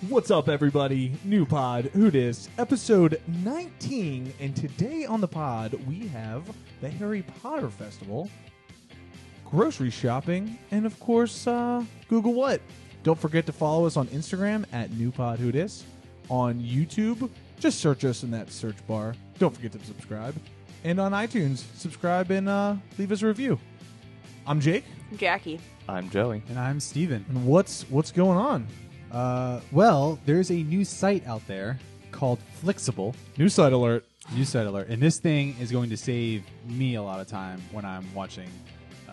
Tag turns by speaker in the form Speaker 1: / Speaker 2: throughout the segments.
Speaker 1: What's up, everybody? New pod, who dis, episode 19, and today on the pod we have the Harry Potter Festival, grocery shopping, and of course, Google What. Don't forget to follow us on Instagram at newpodwhodis. On YouTube, just search us in that search bar. Don't forget to subscribe. And on iTunes, subscribe and leave us a review. I'm Jake.
Speaker 2: I'm Jackie.
Speaker 3: I'm Joey.
Speaker 4: And I'm Steven.
Speaker 1: And what's going on?
Speaker 4: Well, there's a new site out there called Flixible.
Speaker 1: New site alert.
Speaker 4: New site alert. And this thing is going to save me a lot of time when I'm watching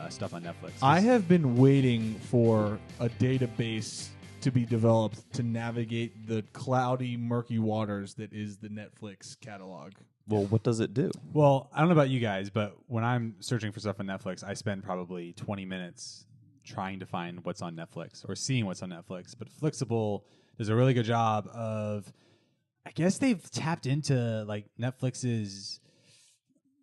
Speaker 4: stuff on Netflix.
Speaker 1: I have been waiting for a database to be developed to navigate the cloudy, murky waters that is the Netflix catalog.
Speaker 3: Well, what does it do?
Speaker 4: Well, I don't know about you guys, but when I'm searching for stuff on Netflix, I spend probably 20 minutes trying to find what's on Netflix or seeing what's on Netflix. But Flixible does a really good job of, I guess they've tapped into like Netflix's,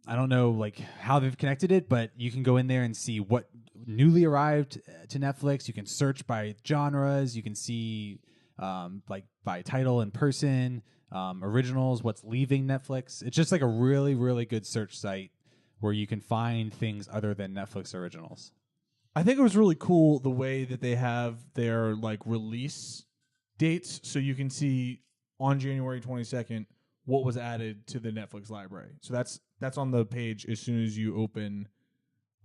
Speaker 4: I don't know like how they've connected it, but you can go in there and see what newly arrived to Netflix. You can search by genres. You can see like by title and person, originals, what's leaving Netflix. It's just like a really, really good search site where you can find things other than Netflix originals.
Speaker 1: I think it was really cool the way that they have their like release dates, so you can see on January 22nd what was added to the Netflix library. So that's on the page as soon as you open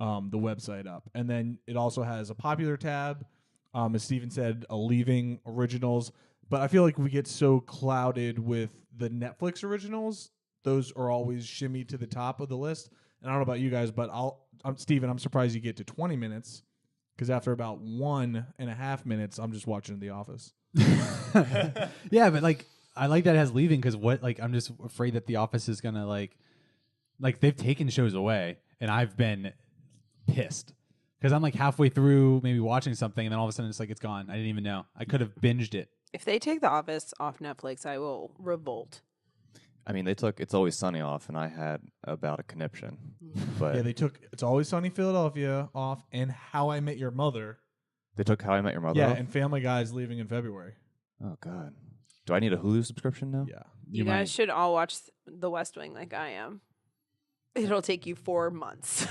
Speaker 1: the website up, and then it also has a popular tab, as Steven said, a leaving originals. But I feel like we get so clouded with the Netflix originals; those are always shimmy to the top of the list. And I don't know about you guys, but Steven, I'm surprised you get to 20 minutes because after about 1.5 minutes, I'm just watching The Office.
Speaker 4: Yeah, but like I like that it has leaving because I'm just afraid that The Office is gonna like they've taken shows away, and I've been pissed because I'm like halfway through maybe watching something, and then all of a sudden it's like it's gone. I didn't even know. I could have binged it.
Speaker 2: If they take The Office off Netflix, I will revolt.
Speaker 3: I mean, they took It's Always Sunny off, and I had about a conniption. But
Speaker 1: Yeah, they took It's Always Sunny Philadelphia off, and How I Met Your Mother.
Speaker 3: they took How I Met Your Mother
Speaker 1: Yeah,
Speaker 3: off?
Speaker 1: and Family Guy's leaving in February.
Speaker 3: Oh, God. Do I need a Hulu subscription now?
Speaker 1: Yeah.
Speaker 2: You guys should all watch The West Wing like I am. It'll take you 4 months.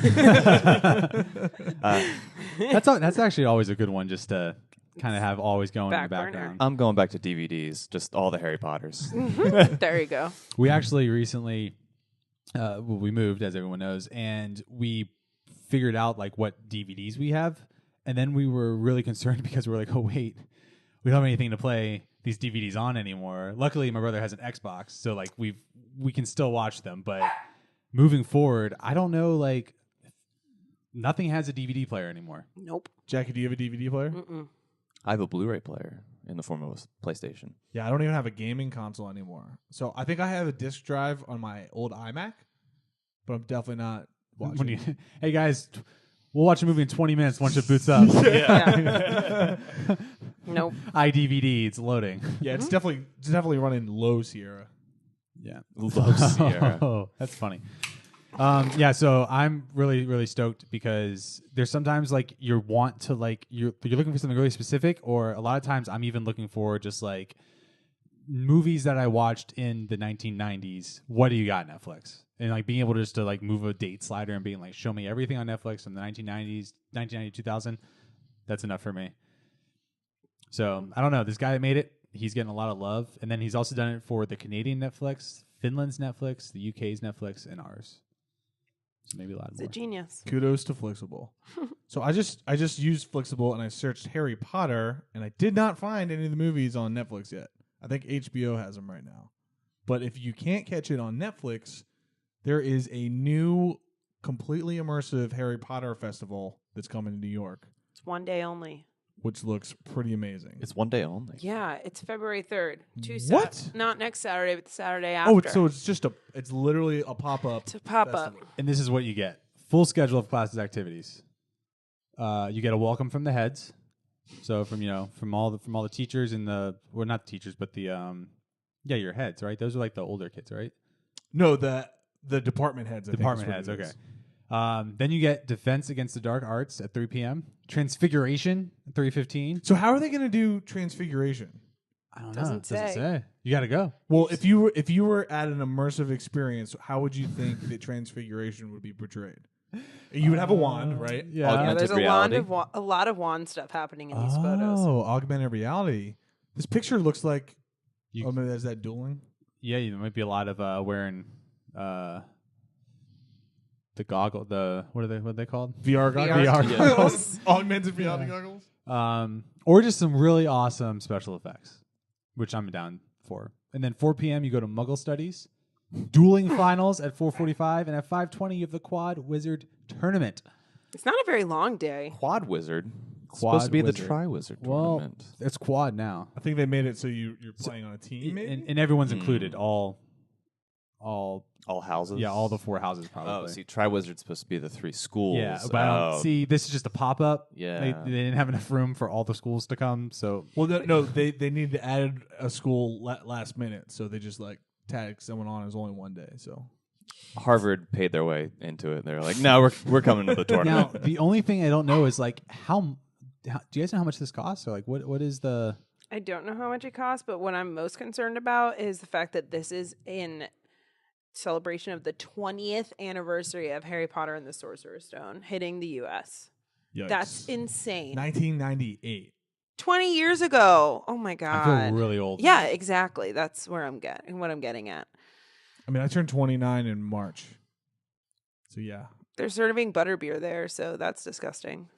Speaker 4: That's actually always a good one just to kind of have always going in the
Speaker 2: Back burner.
Speaker 4: background.
Speaker 3: I'm going back to DVDs, just all the Harry Potters.
Speaker 2: There you go.
Speaker 4: We actually recently, we moved, as everyone knows, and we figured out like what DVDs we have, and then we were really concerned because we were like, oh wait, we don't have anything to play these DVDs on anymore. Luckily, my brother has an Xbox, so like we can still watch them. But moving forward, I don't know, like nothing has a DVD player anymore.
Speaker 2: Nope.
Speaker 1: Jackie, do you have a DVD player?
Speaker 2: Mm-mm.
Speaker 3: I have a Blu-ray player in the form of a PlayStation.
Speaker 1: Yeah, I don't even have a gaming console anymore. So I think I have a disc drive on my old iMac, but I'm definitely not watching.
Speaker 4: Hey guys, we'll watch a movie in 20 minutes once it boots up.
Speaker 2: Yeah. Nope.
Speaker 4: iDVD, it's loading.
Speaker 1: Yeah, it's definitely running low Sierra.
Speaker 4: Yeah.
Speaker 3: Low Sierra.
Speaker 4: Oh, that's funny. Yeah, so I'm really, really stoked because there's sometimes like you're looking for something really specific, or a lot of times I'm even looking for just like movies that I watched in the 1990s. What do you got, Netflix? And like being able just to like move a date slider and being like, show me everything on Netflix from the 1990s, 1990, 2000. That's enough for me. So I don't know. This guy that made it, he's getting a lot of love. And then he's also done it for the Canadian Netflix, Finland's Netflix, the UK's Netflix, and ours. So maybe a lot
Speaker 2: It's
Speaker 4: more.
Speaker 2: a genius.
Speaker 1: Kudos to Flixible. So I just used Flixible and I searched Harry Potter and I did not find any of the movies on Netflix yet. I think HBO has them right now. But if you can't catch it on Netflix, there is a new completely immersive Harry Potter festival that's coming to New York,
Speaker 2: It's one day only.
Speaker 1: which looks pretty amazing.
Speaker 3: It's one day only.
Speaker 2: Yeah, it's February 3rd.
Speaker 1: What?
Speaker 2: Not next Saturday, but the Saturday after.
Speaker 1: It's literally a pop-up.
Speaker 2: to pop up.
Speaker 1: festival.
Speaker 4: And this is what you get. Full schedule of classes activities. You get a welcome from the heads. So from all the teachers and not the teachers, but the your heads, right? Those are like the older kids, right?
Speaker 1: No, the department heads.
Speaker 4: Department heads, okay. Then you get Defense Against the Dark Arts at 3 p.m. Transfiguration at 3:15.
Speaker 1: So how are they going to do Transfiguration?
Speaker 4: I don't know.
Speaker 2: Doesn't
Speaker 4: Doesn't
Speaker 2: say.
Speaker 4: say. You got to go.
Speaker 1: Well, if you were at an immersive experience, how would you think that transfiguration would be portrayed? You would have a wand, right?
Speaker 4: Yeah.
Speaker 2: Yeah,
Speaker 3: Augmented
Speaker 2: there's
Speaker 3: reality.
Speaker 2: a lot of wand stuff happening in these photos.
Speaker 1: Oh, augmented reality. This picture looks like.
Speaker 4: You-
Speaker 1: Oh, maybe that's that dueling.
Speaker 4: Yeah, there might be a lot of wearing the goggle. What are they called?
Speaker 1: VR goggles.
Speaker 2: VR
Speaker 1: goggles. Augmented reality goggles.
Speaker 4: Or just some really awesome special effects, which I'm down for. And then 4 p.m. you go to Muggle Studies, dueling finals at 4:45, and at 5:20 you have the Quad Wizard Tournament.
Speaker 2: It's not a very long day.
Speaker 3: Quad Wizard.
Speaker 4: Quad
Speaker 3: Supposed to be
Speaker 4: Wizard.
Speaker 3: the Tri-Wizard
Speaker 4: Well,
Speaker 3: tournament.
Speaker 4: it's Quad now,
Speaker 1: I think they made it so you're playing on a team, maybe?
Speaker 4: and everyone's included. All
Speaker 3: All houses?
Speaker 4: yeah, all the 4 houses probably.
Speaker 3: Oh, see, Tri-Wizard's supposed to be the 3 schools.
Speaker 4: Yeah, but I don't see. This is just a pop up.
Speaker 3: Yeah.
Speaker 4: they didn't have enough room for all the schools to come, so
Speaker 1: Well, no, they need to add a school last minute, so they just like tag someone on as only one day. So
Speaker 3: Harvard paid their way into it. They're like, no, we're coming to the
Speaker 4: now
Speaker 3: tournament.
Speaker 4: the only thing I don't know is like how do you guys know how much this costs, or like what is the
Speaker 2: I don't know how much it costs, but what I'm most concerned about is the fact that this is in celebration of the 20th anniversary of Harry Potter and the Sorcerer's Stone hitting the U.S.
Speaker 1: Yikes.
Speaker 2: That's insane.
Speaker 1: 1998.
Speaker 2: 20 years ago. Oh my
Speaker 4: I
Speaker 2: god.
Speaker 4: feel really old.
Speaker 2: Yeah, exactly. That's where I'm what I'm getting at.
Speaker 1: I mean, I turned 29 in March. So yeah.
Speaker 2: They're serving butterbeer there, so that's disgusting.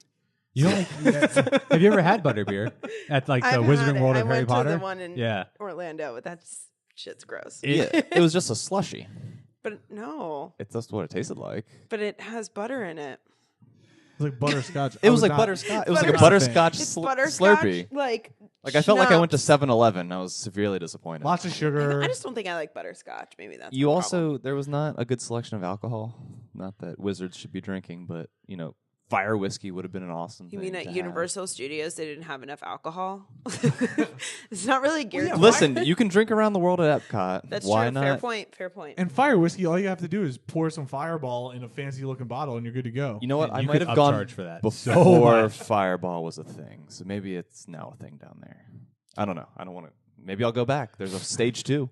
Speaker 4: You don't have you ever had butterbeer at like the
Speaker 2: I've
Speaker 4: Wizarding
Speaker 2: had it.
Speaker 4: World
Speaker 2: I
Speaker 4: of Harry
Speaker 2: went
Speaker 4: Potter?
Speaker 2: to the one in
Speaker 4: Yeah.
Speaker 2: Orlando, but that's shit's gross.
Speaker 3: Yeah, it was just a slushy.
Speaker 2: But no,
Speaker 3: It's just what it tasted like.
Speaker 2: but it has butter in it.
Speaker 1: It was like butterscotch.
Speaker 3: It was like butterscotch. It was like a
Speaker 2: Butterscotch.
Speaker 3: butterscotch
Speaker 2: It's
Speaker 3: slurpee.
Speaker 2: butterscotch, like
Speaker 3: Like I felt like I went to
Speaker 2: schnapps.
Speaker 3: 7-Eleven. I was severely disappointed.
Speaker 1: Lots of sugar.
Speaker 2: I just don't think I like butterscotch. Maybe that's
Speaker 3: You
Speaker 2: my
Speaker 3: also
Speaker 2: problem.
Speaker 3: there was not a good selection of alcohol. Not that wizards should be drinking, but fire whiskey would have been an awesome.
Speaker 2: You
Speaker 3: thing
Speaker 2: mean at
Speaker 3: to have.
Speaker 2: Universal Studios they didn't have enough alcohol? It's not really geared. to
Speaker 3: Listen, you can drink around the world at Epcot.
Speaker 2: That's
Speaker 3: Why
Speaker 2: true.
Speaker 3: not?
Speaker 2: Fair point. Fair point.
Speaker 1: And fire whiskey, all you have to do is pour some Fireball in a fancy looking bottle, and you're good to go.
Speaker 3: You know what?
Speaker 4: And
Speaker 3: I
Speaker 4: you
Speaker 3: might
Speaker 4: could
Speaker 3: have gone
Speaker 4: upcharge for that so
Speaker 3: before
Speaker 4: much.
Speaker 3: Fireball was a thing. So maybe it's now a thing down there. I don't know. I don't want to. Maybe I'll go back. There's a stage 2.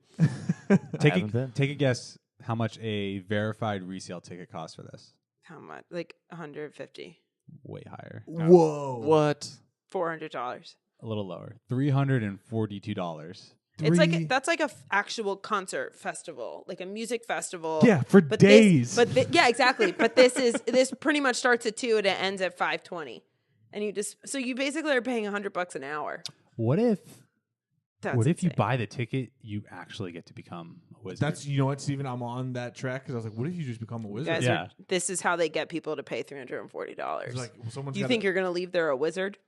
Speaker 4: Take
Speaker 3: haven't been.
Speaker 4: a guess how much a verified resale ticket costs for this.
Speaker 2: How much? Like 150,
Speaker 4: Way higher.
Speaker 1: Whoa.
Speaker 3: What?
Speaker 2: $400.
Speaker 4: A little lower. $342.
Speaker 2: It's like
Speaker 1: Three-
Speaker 2: that's like a actual concert festival, like a music festival.
Speaker 1: Yeah, for
Speaker 2: but
Speaker 1: days.
Speaker 2: Yeah, exactly. But this pretty much starts at 2 and it ends at 5:20, and you basically are paying $100 an hour.
Speaker 4: What if
Speaker 2: That's
Speaker 4: you
Speaker 2: insane.
Speaker 4: buy the ticket, you actually get to become a wizard?
Speaker 1: That's, you know what, Steven? I'm on that track because I was like, what if you just become a
Speaker 2: You
Speaker 1: wizard?
Speaker 2: guys
Speaker 4: Yeah.
Speaker 2: are, this is how they get people to pay $340.
Speaker 1: It's like, well, someone's
Speaker 2: You
Speaker 1: gotta-
Speaker 2: think you're gonna leave there a wizard?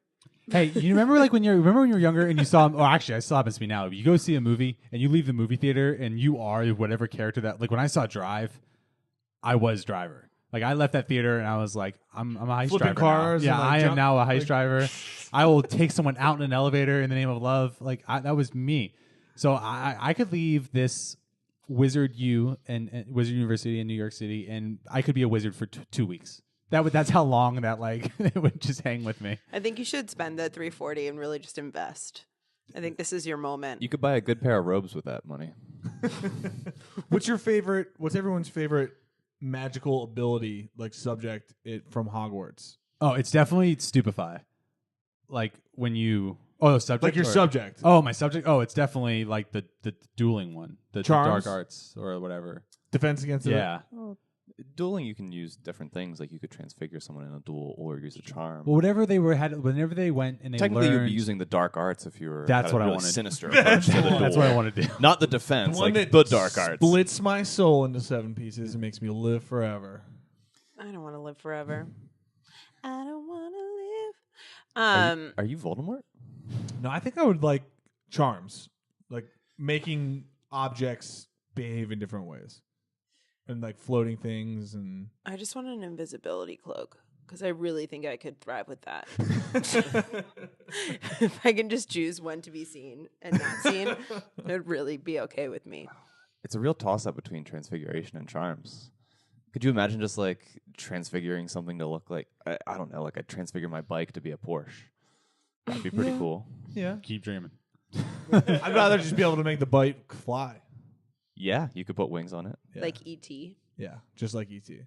Speaker 4: Hey, you remember like when you were younger and you saw, oh, actually, it still happens to me now. You go see a movie and you leave the movie theater and you are whatever character that. Like when I saw Drive, I was Driver. Like I left that theater and I was like, I'm a heist
Speaker 1: Flipping
Speaker 4: driver.
Speaker 1: cars
Speaker 4: Now. Yeah,
Speaker 1: and, like,
Speaker 4: I am
Speaker 1: jump-
Speaker 4: now a heist
Speaker 1: like-
Speaker 4: driver. I will take someone out in an elevator in the name of love. Like that was me. So I could leave this Wizard U and Wizard University in New York City, and I could be a wizard for 2 weeks. That's how long that like it would just hang with me.
Speaker 2: I think you should spend the $340 and really just invest. I think this is your moment.
Speaker 3: You could buy a good pair of robes with that money.
Speaker 1: What's everyone's favorite magical ability, like subject from Hogwarts?
Speaker 4: Oh, it's definitely stupefy. Like when you subject,
Speaker 1: Like your
Speaker 4: or-
Speaker 1: subject.
Speaker 4: Oh, my subject. Oh, it's definitely like the dueling one, the
Speaker 1: Charms?
Speaker 4: dark arts or whatever.
Speaker 1: Defense against it.
Speaker 4: Yeah.
Speaker 3: Dueling, you can use different things. Like you could transfigure someone in a duel or use a charm.
Speaker 4: Well, whenever they went and they
Speaker 3: Technically,
Speaker 4: learned,
Speaker 3: you'd be using the dark arts if you were.
Speaker 4: That's
Speaker 3: had a
Speaker 4: what I
Speaker 3: really
Speaker 4: wanted.
Speaker 3: Sinister approach to the duel.
Speaker 4: That's what I want to do.
Speaker 3: Not the defense,
Speaker 1: One
Speaker 3: like
Speaker 1: that
Speaker 3: the dark arts.
Speaker 1: splits my soul into 7 pieces and makes me live forever.
Speaker 2: I don't want to live forever. I don't want to live.
Speaker 3: Are you Voldemort?
Speaker 1: No, I think I would like charms, like making objects behave in different ways, and like floating things. And
Speaker 2: I just want an invisibility cloak because I really think I could thrive with that. If I can just choose when to be seen and not seen, it would really be okay with me.
Speaker 3: It's a real toss-up between transfiguration and charms. Could you imagine just like transfiguring something to look like I don't know, like I transfigure my bike to be a Porsche? That'd be pretty cool.
Speaker 1: yeah,
Speaker 4: Keep dreaming.
Speaker 1: I'd rather just be able to make the bite fly.
Speaker 3: Yeah, you could put wings on it.
Speaker 1: Yeah.
Speaker 2: Like E.T.
Speaker 1: Yeah, just like E.T.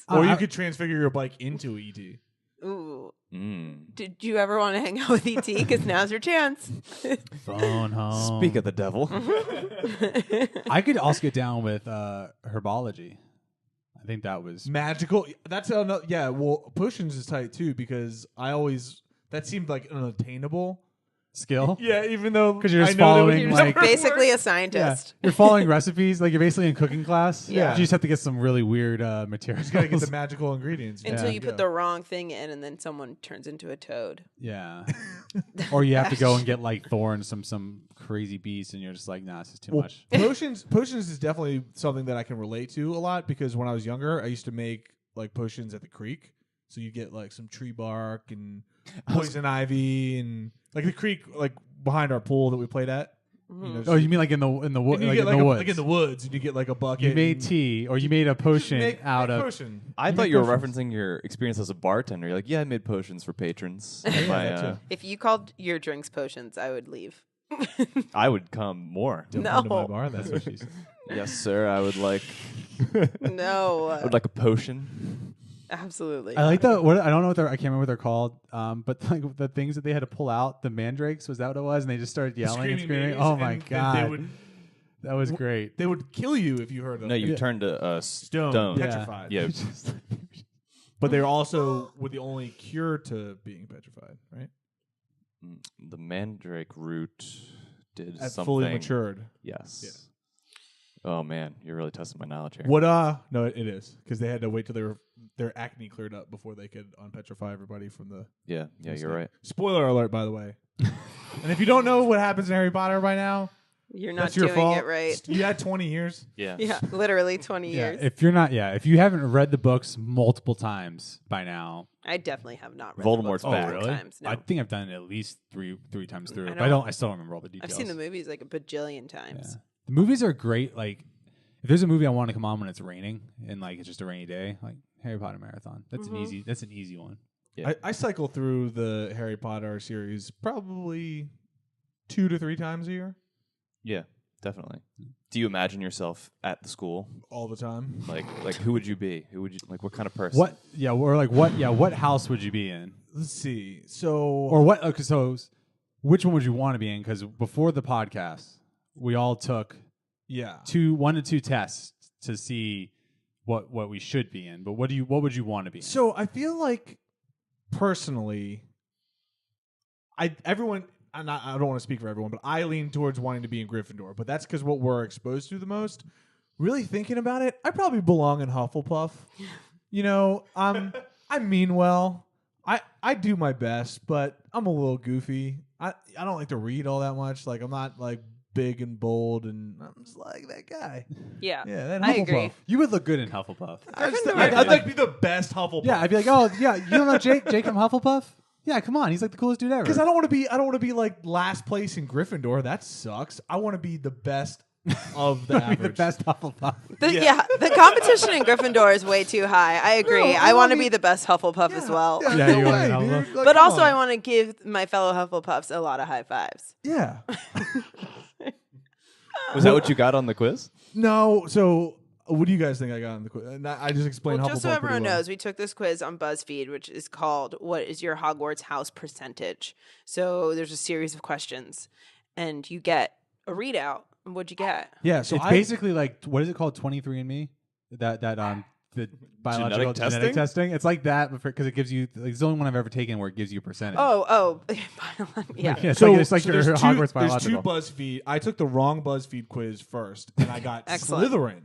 Speaker 1: Or you could transfigure your bike into E.T.
Speaker 2: Ooh.
Speaker 3: Mm.
Speaker 2: Did you ever want to hang out with E.T.? Because now's your chance.
Speaker 4: Phone home.
Speaker 3: Speak of the devil.
Speaker 4: I could also get down with Herbology. I think that was
Speaker 1: Magical. That's another. Yeah, well, potions is tight too because that seemed like unattainable.
Speaker 4: skill.
Speaker 1: Yeah, even though
Speaker 4: because you're just
Speaker 1: I know that
Speaker 4: following
Speaker 2: You're
Speaker 4: like
Speaker 2: basically a
Speaker 4: yeah,
Speaker 2: scientist.
Speaker 4: you're following recipes. Like you're basically in cooking class.
Speaker 2: Yeah.
Speaker 4: You just have to get some really weird materials.
Speaker 1: you gotta get the magical ingredients
Speaker 2: Until
Speaker 1: Yeah.
Speaker 2: you put the wrong thing in, and then someone turns into a toad.
Speaker 4: Yeah. Or you have to go and get like thorns from some crazy beast, and you're just like, nah, this is too much.
Speaker 1: Potions is definitely something that I can relate to a lot because when I was younger, I used to make like potions at the creek. So you get like some tree bark and poison ivy and like the creek like behind our pool that we played at. You know,
Speaker 4: Oh, you mean like in the wood,
Speaker 1: and you
Speaker 4: like
Speaker 1: get
Speaker 4: in
Speaker 1: like
Speaker 4: the
Speaker 1: a,
Speaker 4: woods?
Speaker 1: like in the woods, and you get like a bucket.
Speaker 4: You made
Speaker 1: and
Speaker 4: tea, or you made a potion
Speaker 1: make
Speaker 4: out of.
Speaker 1: potion.
Speaker 3: I
Speaker 1: You
Speaker 3: thought
Speaker 1: make
Speaker 3: you were
Speaker 1: potions.
Speaker 3: referencing your experience as a bartender. You're like, yeah, I made potions for patrons.
Speaker 1: Yeah,
Speaker 3: My,
Speaker 1: that too.
Speaker 2: If you called your drinks potions, I would leave.
Speaker 3: I would come more.
Speaker 1: Don't
Speaker 2: No.
Speaker 1: come to my bar. That's what she said.
Speaker 3: Yes, sir. I would like.
Speaker 2: No.
Speaker 3: I would like a potion.
Speaker 2: Absolutely.
Speaker 4: I like the. What I don't know what they're. I can't remember what they're called. But like the things that they had to pull out, the mandrakes, was that what it was? And they just started yelling and screaming.
Speaker 1: babies,
Speaker 4: Oh my
Speaker 1: and
Speaker 4: god, that was great.
Speaker 1: They would kill you if you heard them.
Speaker 3: No, you
Speaker 4: Yeah.
Speaker 3: turned to
Speaker 1: Stone.
Speaker 3: stone.
Speaker 1: Yeah. Petrified.
Speaker 3: Yeah.
Speaker 4: Just-
Speaker 1: But they also were the only cure to being petrified, right?
Speaker 3: The mandrake root did
Speaker 1: At
Speaker 3: something.
Speaker 1: fully matured.
Speaker 3: Yes.
Speaker 1: Yeah.
Speaker 3: Oh man, you're really testing my knowledge here.
Speaker 1: What? No, it is because they had to wait till their acne cleared up before they could unpetrify everybody from the.
Speaker 3: Yeah, you're right.
Speaker 1: Spoiler alert, by the way. And if you don't know what happens in Harry Potter by now,
Speaker 2: You're not
Speaker 1: that's your
Speaker 2: doing
Speaker 1: fault.
Speaker 2: it right.
Speaker 1: You had 20 years.
Speaker 3: Yeah.
Speaker 2: Yeah, literally 20
Speaker 4: yeah,
Speaker 2: years.
Speaker 4: if you haven't read the books multiple times by now.
Speaker 2: I definitely have not read
Speaker 3: Voldemort's
Speaker 2: the books
Speaker 3: back.
Speaker 2: multiple times. No.
Speaker 4: I think I've done it at least three times through.
Speaker 2: I
Speaker 4: But
Speaker 2: don't-
Speaker 4: I still don't remember all the details.
Speaker 2: I've seen the movies like a bajillion
Speaker 4: Yeah.
Speaker 2: times.
Speaker 4: The movies are great. Like, if there's a movie I want to come on when it's raining and like it's just a rainy day, like Harry Potter marathon. That's an easy. That's an easy one.
Speaker 3: Yeah.
Speaker 1: I cycle through the Harry Potter series probably 2 to 3 times a year,
Speaker 3: Yeah, definitely. Do you imagine yourself at the school?
Speaker 1: all the time.
Speaker 3: Like who would you be? Who would you like? What kind of person?
Speaker 4: What? Yeah. Or like what? Yeah. What house would you be in?
Speaker 1: Let's see. So
Speaker 4: Or what? Okay. So, which one would you want to be in? Because before the podcast, we all took
Speaker 1: yeah.
Speaker 4: 1 to 2 tests to see what we should be in. But what would you want to be in?
Speaker 1: So I feel like personally, I don't want to speak for everyone, but I lean towards wanting to be in Gryffindor. But that's because what we're exposed to the most. Really thinking about it, I probably belong in Hufflepuff. You know, I mean well. I do my best, but I'm a little goofy. I don't like to read all that much. Like I'm not like big and bold, and I'm just like that guy.
Speaker 2: Yeah.
Speaker 1: Yeah, that Hufflepuff.
Speaker 2: I agree.
Speaker 4: You would look good in Hufflepuff.
Speaker 1: I'd like to be the best Hufflepuff.
Speaker 4: Yeah, I'd be like, oh yeah, you don't know Jake from Hufflepuff? Yeah, come on, he's like the coolest dude ever.
Speaker 1: Because I don't want to be like last place in Gryffindor. That sucks. I want to be the best of the
Speaker 4: Be
Speaker 1: average.
Speaker 4: the best Hufflepuff.
Speaker 2: The competition in Gryffindor is way too high. I agree.
Speaker 1: No,
Speaker 2: I want to
Speaker 1: mean-
Speaker 2: be the best Hufflepuff as well.
Speaker 4: Yeah,
Speaker 1: no
Speaker 4: you wanna
Speaker 1: way,
Speaker 4: be
Speaker 1: dude.
Speaker 4: Hufflepuff.
Speaker 1: Like,
Speaker 2: But
Speaker 1: come
Speaker 2: also,
Speaker 1: on.
Speaker 2: I want to give my fellow Hufflepuffs a lot of high fives.
Speaker 1: Yeah.
Speaker 3: Was that what you got on the quiz?
Speaker 1: No. So, what do you guys think I got in the quiz? And I just explained
Speaker 2: Well,
Speaker 1: Hufflepuff
Speaker 2: just so
Speaker 1: pretty
Speaker 2: everyone
Speaker 1: well.
Speaker 2: knows, we took this quiz on BuzzFeed, which is called "What is your Hogwarts house percentage?" So there's a series of questions, and you get a readout. And what'd you get?
Speaker 1: Yeah. So
Speaker 4: It's
Speaker 1: I
Speaker 4: basically like what is it called? 23andMe. That the biological genetic testing. It's like that because it gives you. Like, it's the only one I've ever taken where it gives you a percentage.
Speaker 2: Oh, yeah.
Speaker 4: Yeah, it's
Speaker 1: So,
Speaker 4: like
Speaker 1: so
Speaker 4: your
Speaker 1: there's
Speaker 4: Hogwarts
Speaker 1: there's two
Speaker 4: biological.
Speaker 1: BuzzFeed. I took the wrong BuzzFeed quiz first, and I got
Speaker 2: Excellent.
Speaker 1: Slytherin.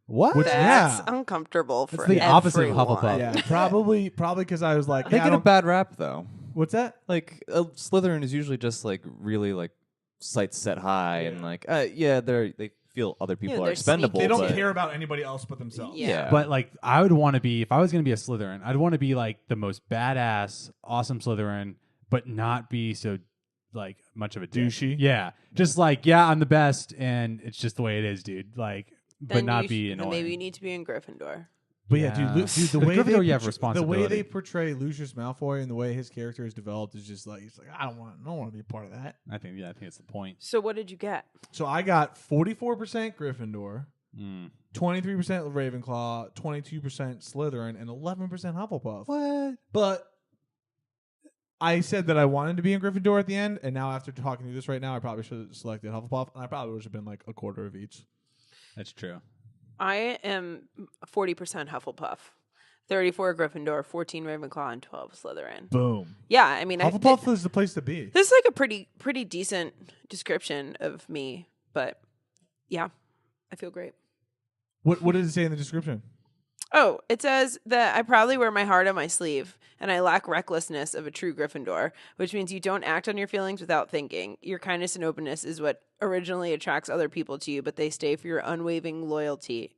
Speaker 4: What?
Speaker 1: Which-
Speaker 2: That's
Speaker 1: yeah.
Speaker 2: uncomfortable for
Speaker 4: That's the opposite of
Speaker 2: everyone.
Speaker 4: Hufflepuff.
Speaker 1: Yeah, probably because I was like,
Speaker 3: They
Speaker 1: yeah, I
Speaker 3: get a
Speaker 1: don't-
Speaker 3: bad rap though.
Speaker 1: what's that?
Speaker 3: Like Slytherin is usually just like really like sights set high and like they feel other people are
Speaker 2: they're
Speaker 3: expendable.
Speaker 1: They don't
Speaker 3: but
Speaker 1: care about anybody else but themselves.
Speaker 2: Yeah.
Speaker 4: But like, I would want to be if I was going to be a Slytherin. I'd want to be like the most badass, awesome Slytherin, but not be so like much of a dick.
Speaker 1: Douchey?
Speaker 4: Yeah, just like I'm the best, and it's just the way it is, dude. Like, but
Speaker 2: Then
Speaker 4: not
Speaker 2: you
Speaker 4: be
Speaker 2: then
Speaker 4: annoying.
Speaker 2: maybe you need to be in Gryffindor.
Speaker 1: But yeah, dude, the way
Speaker 4: Gryffindor, you have
Speaker 1: the way
Speaker 4: responsibility.
Speaker 1: they portray Lucius Malfoy and the way his character is developed is just like he's like I don't want to be a part of that.
Speaker 4: I think it's the point.
Speaker 2: So what did you get?
Speaker 1: So I got 44% Gryffindor,
Speaker 4: Mm.
Speaker 1: 23% Ravenclaw, 22% Slytherin, and 11% Hufflepuff.
Speaker 4: What?
Speaker 1: But I said that I wanted to be in Gryffindor at the end, and now after talking through this right now, I probably should have selected Hufflepuff, and I probably would have been like a quarter of each.
Speaker 4: That's true.
Speaker 2: I am 40% Hufflepuff, 34 Gryffindor, 14 Ravenclaw, and 12 Slytherin.
Speaker 1: Boom.
Speaker 2: Yeah, I mean,
Speaker 1: Hufflepuff is the place to be.
Speaker 2: this is like a pretty decent description of me, but yeah, I feel great.
Speaker 1: What does it say in the description?
Speaker 2: Oh, it says that I proudly wear my heart on my sleeve, and I lack recklessness of a true Gryffindor, which means you don't act on your feelings without thinking. Your kindness and openness is what originally attracts other people to you, but they stay for your unwavering loyalty,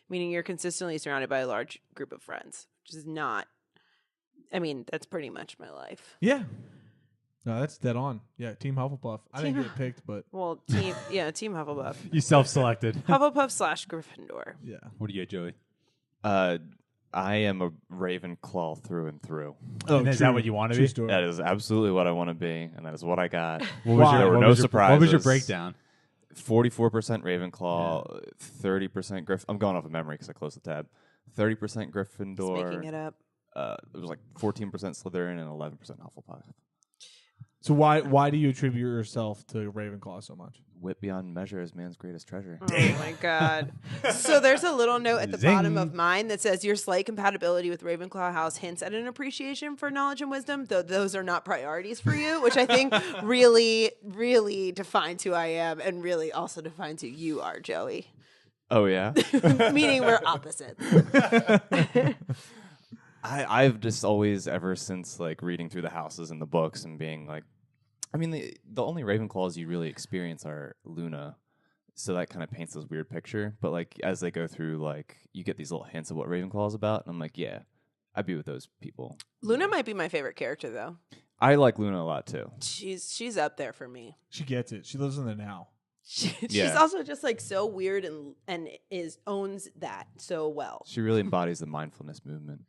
Speaker 2: meaning you're consistently surrounded by a large group of friends, which is not, I mean, that's pretty much my life.
Speaker 1: Yeah. No, that's dead on. Yeah, Team Hufflepuff. I didn't get picked, but
Speaker 2: Well, team Hufflepuff.
Speaker 4: You self-selected.
Speaker 2: Hufflepuff / Gryffindor.
Speaker 1: yeah.
Speaker 4: What do you get, Joey?
Speaker 3: I am a Ravenclaw through and through.
Speaker 1: Oh,
Speaker 4: And is that what you want to
Speaker 1: True
Speaker 4: be?
Speaker 1: story.
Speaker 3: That is absolutely what I want to be, and that is what I got.
Speaker 4: What was
Speaker 1: Why?
Speaker 3: There were
Speaker 4: what
Speaker 3: no
Speaker 4: was your-
Speaker 3: surprises.
Speaker 4: What was your breakdown?
Speaker 3: 44% Ravenclaw, 30% Gryffindor. I'm going off of memory because I closed the tab. 30%
Speaker 2: Just making
Speaker 3: Gryffindor.
Speaker 2: it up.
Speaker 3: It was like 14% Slytherin and 11% Hufflepuff.
Speaker 1: So why do you attribute yourself to Ravenclaw so much?
Speaker 3: Wit beyond measure is man's greatest treasure.
Speaker 2: Oh my god. So there's a little note at the bottom
Speaker 4: Zing.
Speaker 2: of mine that says your slight compatibility with Ravenclaw House hints at an appreciation for knowledge and wisdom, though those are not priorities for you, which I think really, really defines who I am and really also defines who you are, Joey.
Speaker 3: Oh yeah.
Speaker 2: Meaning we're opposites.
Speaker 3: I've just always, ever since like reading through the houses and the books and being like, I mean, the only Ravenclaws you really experience are Luna, so that kind of paints this weird picture. But like as they go through, like you get these little hints of what Ravenclaw is about, and I'm like, yeah, I'd be with those people.
Speaker 2: Luna might be my favorite character though.
Speaker 3: I like Luna a lot too.
Speaker 2: She's up there for me.
Speaker 1: She gets it. She lives in the now.
Speaker 2: She's
Speaker 3: Yeah.
Speaker 2: also just like so weird and owns that so well.
Speaker 3: She really embodies the mindfulness movement.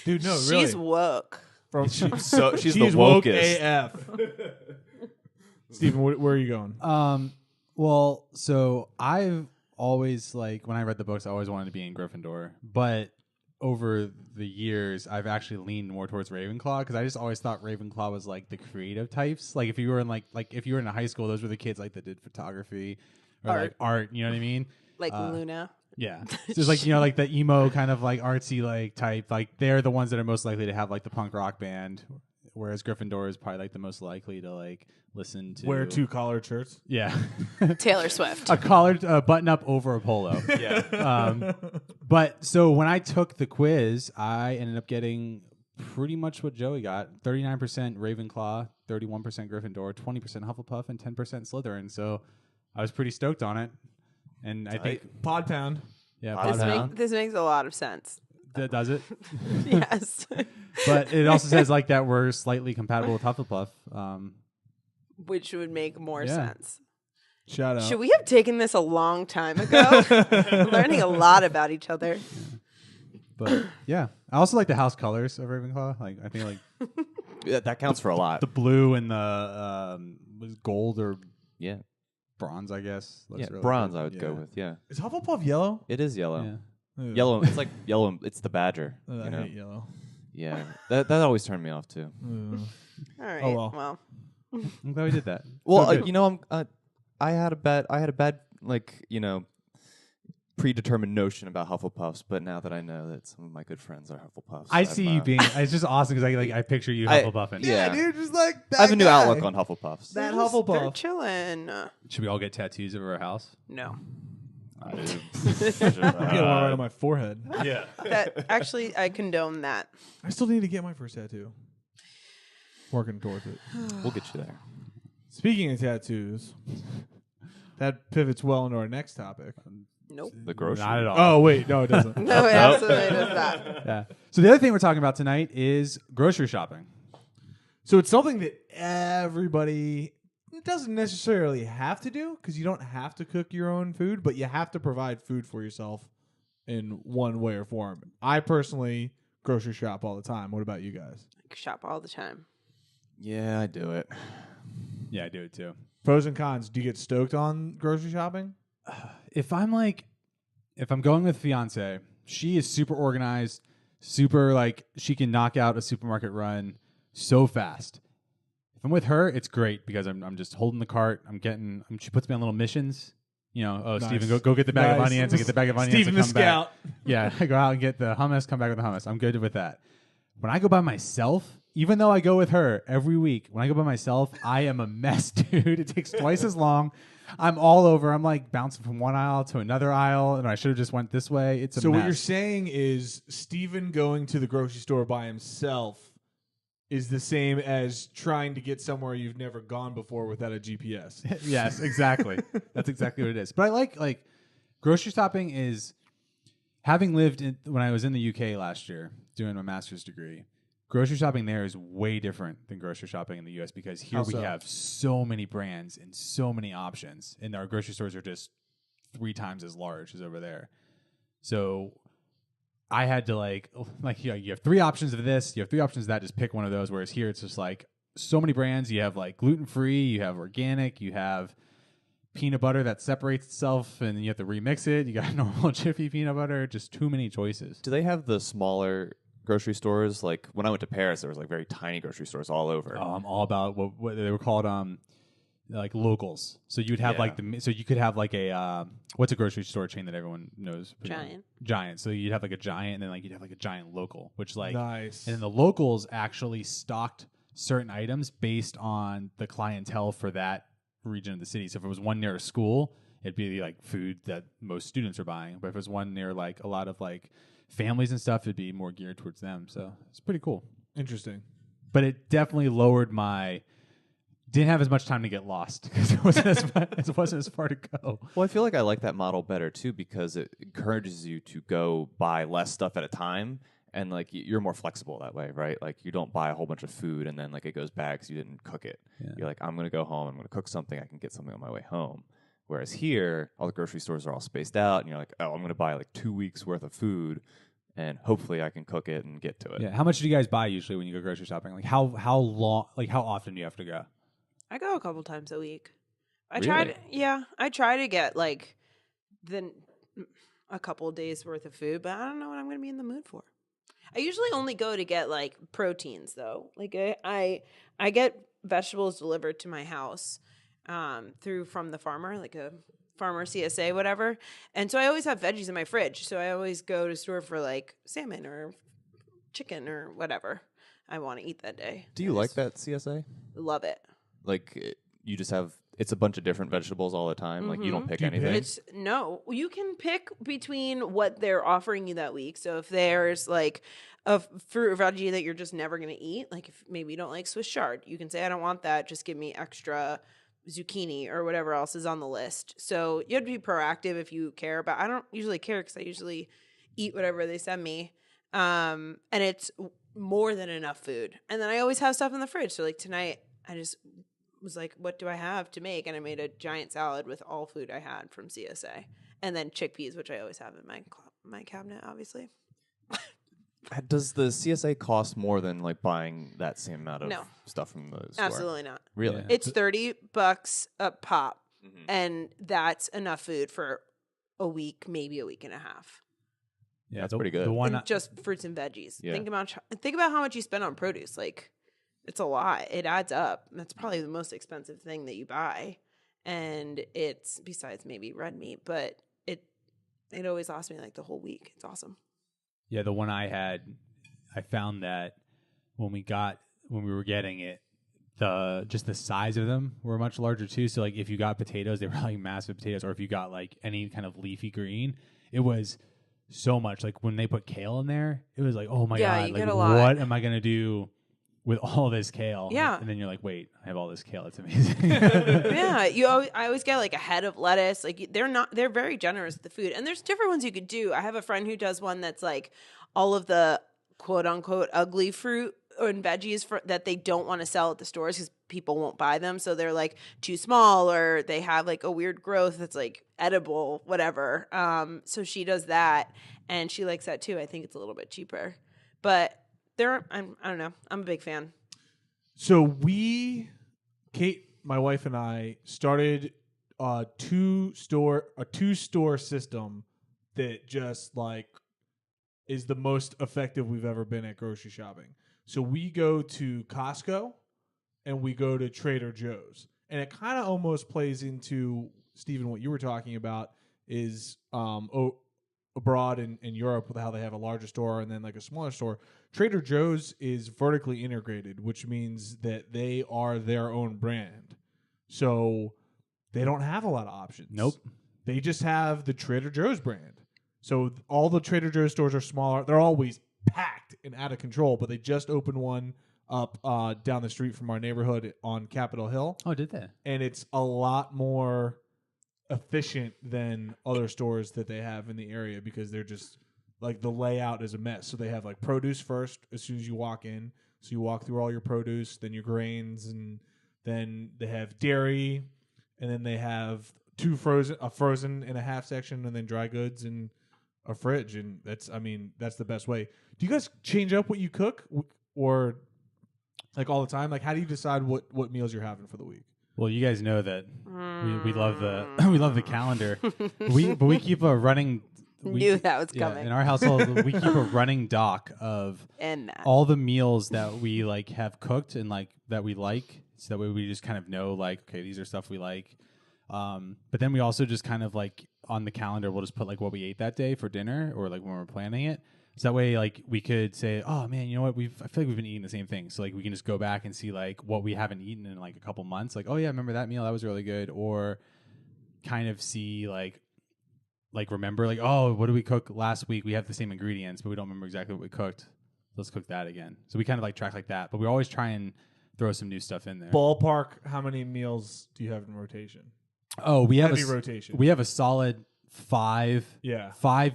Speaker 1: Dude, no, really.
Speaker 2: She's woke.
Speaker 1: From,
Speaker 3: So she's
Speaker 1: she's
Speaker 3: the
Speaker 1: woke
Speaker 3: wokest.
Speaker 1: AF. Steven, where are you going?
Speaker 4: Well, so I've always, like, when I read the books, I always wanted to be in Gryffindor. But over the years, I've actually leaned more towards Ravenclaw because I just always thought Ravenclaw was like the creative types. Like if you were in like if you were in a high school, those were the kids like that did photography or like art. You know what I mean?
Speaker 2: Like Luna.
Speaker 4: Yeah. So it's like, like the emo kind of like artsy like type. Like they're the ones that are most likely to have like the punk rock band, whereas Gryffindor is probably like the most likely to like listen to
Speaker 1: Wear 2 collared shirts.
Speaker 4: Yeah.
Speaker 2: Taylor Swift.
Speaker 4: A collared button up over a polo.
Speaker 3: Yeah.
Speaker 4: But so when I took the quiz, I ended up getting pretty much what Joey got: 39% Ravenclaw, 31% Gryffindor, 20% Hufflepuff, and 10% Slytherin. So I was pretty stoked on it, and I think
Speaker 1: Pod Pound.
Speaker 4: yeah,
Speaker 2: This makes a lot of sense.
Speaker 4: does it.
Speaker 2: Yes.
Speaker 4: But it also says like that we're slightly compatible with Hufflepuff.
Speaker 2: Which would make more
Speaker 4: Yeah.
Speaker 2: sense.
Speaker 1: Shout out.
Speaker 2: Should we have taken this a long time ago? We're learning a lot about each other.
Speaker 4: But yeah, I also like the house colors of Ravenclaw. Like I think like
Speaker 3: Yeah, that counts for a lot.
Speaker 4: the blue and the was gold or
Speaker 3: Yeah.
Speaker 4: bronze, I guess. Looks
Speaker 3: Yeah.
Speaker 4: really
Speaker 3: Bronze,
Speaker 4: good.
Speaker 3: I would go
Speaker 4: Yeah.
Speaker 3: with. Yeah.
Speaker 1: Is Hufflepuff yellow?
Speaker 3: It is yellow.
Speaker 4: Yeah.
Speaker 1: Ugh.
Speaker 3: Yellow. It's like yellow. It's the badger.
Speaker 1: I
Speaker 3: you know?
Speaker 1: hate yellow.
Speaker 3: Yeah. That always turned me off too.
Speaker 1: Ugh.
Speaker 2: All right.
Speaker 1: Oh, well.
Speaker 2: Well,
Speaker 4: I'm glad we did that.
Speaker 3: Well,
Speaker 4: So good.
Speaker 3: you know, I had a bad like predetermined notion about Hufflepuffs, but now that I know that some of my good friends are Hufflepuffs,
Speaker 4: I see you being. It's just awesome because I picture you
Speaker 3: I-
Speaker 4: Hufflepuffing.
Speaker 3: Yeah.
Speaker 1: dude, just like that
Speaker 3: I have a new
Speaker 1: guy.
Speaker 3: outlook on Hufflepuffs.
Speaker 1: That
Speaker 2: they're
Speaker 1: Hufflepuff.
Speaker 2: chilling.
Speaker 4: Should we all get tattoos over our house?
Speaker 2: No.
Speaker 1: I'm getting one right on my forehead.
Speaker 3: Yeah.
Speaker 2: That actually, I condone that.
Speaker 1: I still need to get my first tattoo. Working towards it.
Speaker 3: We'll get you there.
Speaker 1: Speaking of tattoos, that pivots well into our next topic.
Speaker 2: Nope.
Speaker 3: The grocery.
Speaker 4: Not at all.
Speaker 1: Oh wait, no, it doesn't.
Speaker 2: No, it absolutely does not.
Speaker 4: Yeah. So the other thing we're talking about tonight is grocery shopping.
Speaker 1: So it's something that everybody doesn't necessarily have to do because you don't have to cook your own food, but you have to provide food for yourself in one way or form. I personally grocery shop all the time. What about you guys?
Speaker 2: I shop all the time.
Speaker 3: Yeah, I do it.
Speaker 4: Yeah, I do it too.
Speaker 1: Pros and cons. Do you get stoked on grocery shopping?
Speaker 4: If I'm going with fiance, she is super organized, super like she can knock out a supermarket run so fast. If I'm with her, it's great because I'm just holding the cart. She puts me on little missions. Nice. Steven, go get the bag of onions and get the bag of onions.
Speaker 1: Steven
Speaker 4: and
Speaker 1: the
Speaker 4: come
Speaker 1: scout.
Speaker 4: Back. Yeah, I go out and get the hummus, come back with the hummus. I'm good with that. When I go by myself, even though I go with her every week, when I go by myself, I am a mess, dude. It takes twice as long. I'm all over. I'm like bouncing from one aisle to another aisle, and I should have just went this way. It's a
Speaker 1: So
Speaker 4: mess.
Speaker 1: what you're saying is Steven going to the grocery store by himself is the same as trying to get somewhere you've never gone before without a GPS.
Speaker 4: Yes, exactly. That's exactly what it is. But I like grocery shopping is having lived when I was in the UK last year doing my master's degree. Grocery shopping there is way different than grocery shopping in the US because here we have so many brands and so many options, and our grocery stores are just 3 times as large as over there. So I had to you have 3 options of this, you have 3 options of that, just pick one of those. Whereas here it's just like so many brands. You have like gluten-free, you have organic, you have peanut butter that separates itself and you have to remix it. You got normal Jiffy peanut butter, just too many choices.
Speaker 3: Do they have the smaller grocery stores? Like when I went to Paris, there was like very tiny grocery stores all over.
Speaker 4: Oh, I'm all about what they were called, like locals. So you'd have so you could have like a what's a grocery store chain that everyone knows? Giant. So you'd have like a Giant, and then like you'd have like a Giant local, which like
Speaker 1: nice.
Speaker 4: And then the locals actually stocked certain items based on the clientele for that region of the city. So if it was one near a school, it'd be like food that most students are buying. But if it was one near like a lot of like families and stuff, it'd be more geared towards them. So it's pretty cool.
Speaker 1: Interesting.
Speaker 4: But it definitely lowered didn't have as much time to get lost because it wasn't as far to go.
Speaker 3: Well, I feel like I like that model better too because it encourages you to go buy less stuff at a time, and like you're more flexible that way, right? Like you don't buy a whole bunch of food and then like it goes bad because you didn't cook it. Yeah. You're like, I'm gonna go home, I'm gonna cook something, I can get something on my way home. Whereas here, all the grocery stores are all spaced out, and you're like, oh, I'm gonna buy like 2 weeks worth of food, and hopefully I can cook it and get to it.
Speaker 4: Yeah. How much do you guys buy usually when you go grocery shopping? Like how long? Like how often do you have to go?
Speaker 2: I go a couple times a week. I
Speaker 3: Really?
Speaker 2: try to get like a couple days worth of food, but I don't know what I'm going to be in the mood for. I usually only go to get like proteins though. Like I get vegetables delivered to my house from the farmer, like a farmer CSA, whatever. And so I always have veggies in my fridge. So I always go to the store for like salmon or chicken or whatever I want to eat that day.
Speaker 3: Do you like that CSA?
Speaker 2: Love it.
Speaker 3: Like you just have, it's a bunch of different vegetables all the time.
Speaker 2: Mm-hmm.
Speaker 3: Like you don't pick
Speaker 1: Do you
Speaker 3: anything.
Speaker 2: No, you can pick between what they're offering you that week. So if there's like a fruit or veggie that you're just never going to eat, like if maybe you don't like Swiss chard, you can say, I don't want that. Just give me extra zucchini or whatever else is on the list. So you have to be proactive if you care. But I don't usually care because I usually eat whatever they send me. And it's more than enough food. And then I always have stuff in the fridge. So like tonight, I just was like, what do I have to make? And I made a giant salad with all food I had from CSA. And then chickpeas, which I always have in my cabinet, obviously.
Speaker 3: Does the CSA cost more than like buying that same amount of stuff from the store?
Speaker 2: Absolutely not.
Speaker 3: Really?
Speaker 4: Yeah.
Speaker 2: It's $30 a pop. Mm-hmm. And that's enough food for a week, maybe a week and a half.
Speaker 4: Yeah,
Speaker 3: that's pretty good.
Speaker 2: Just fruits and veggies.
Speaker 3: Yeah.
Speaker 2: Think about how much you spend on produce. Like, it's a lot. It adds up. That's probably the most expensive thing that you buy. And it's, besides maybe red meat, but it always lasts me like the whole week. It's awesome.
Speaker 4: Yeah, the one I had, I found that when we were getting it, just the size of them were much larger too. So like if you got potatoes, they were like massive potatoes, or if you got like any kind of leafy green, it was so much. Like when they put kale in there, it was like, oh my God,
Speaker 2: you
Speaker 4: like
Speaker 2: get a lot.
Speaker 4: what am I gonna do with all this kale?
Speaker 2: Yeah.
Speaker 4: And then you're like, wait, I have all this kale. It's amazing.
Speaker 2: Yeah. I always get like a head of lettuce. Like they're very generous with the food. And there's different ones you could do. I have a friend who does one that's like all of the quote unquote ugly fruit and veggies that they don't want to sell at the stores because people won't buy them. So they're like too small, or they have like a weird growth that's like edible, whatever. So she does that. and she likes that too. I think it's a little bit cheaper, but I don't know. I'm a big fan.
Speaker 1: So Kate, my wife, and I started a two-store system that just like is the most effective we've ever been at grocery shopping. So we go to Costco and we go to Trader Joe's, and it kind of almost plays into, Stephen, what you were talking about is abroad in Europe with how they have a larger store and then like a smaller store. Trader Joe's is vertically integrated, which means that they are their own brand. So they don't have a lot of options.
Speaker 4: Nope.
Speaker 1: They just have the Trader Joe's brand. So all the Trader Joe's stores are smaller. They're always packed and out of control, but they just opened one up down the street from our neighborhood on Capitol Hill.
Speaker 4: Oh, did they?
Speaker 1: And it's a lot more efficient than other stores that they have in the area because they're just like the layout is a mess. So they have like produce first as soon as you walk in. So you walk through all your produce, then your grains, and then they have dairy, and then they have a frozen and a half section, and then dry goods and a fridge. And that's the best way. Do you guys change up what you cook or like all the time? Like how do you decide what meals you're having for the week?
Speaker 4: Well, you guys know that we love the we love the calendar. we keep a running.
Speaker 2: Knew that was coming.
Speaker 4: In our household, we keep a running doc of all the meals that we like have cooked and like that we like. So that way we just kind of know like, okay, these are stuff we like. But then we also just kind of like on the calendar, we'll just put like what we ate that day for dinner or like when we're planning it. So that way, like we could say, oh man, you know what? I feel like we've been eating the same thing. So like we can just go back and see like what we haven't eaten in like a couple months. Like, oh yeah, remember that meal? That was really good. Or kind of see like remember like, oh, what did we cook last week? We have the same ingredients, but we don't remember exactly what we cooked. Let's cook that again. So we kind of like track like that, but we always try and throw some new stuff in there.
Speaker 1: Ballpark, how many meals do you have in rotation?
Speaker 4: Oh, we have
Speaker 1: heavy rotation.
Speaker 4: We have a solid five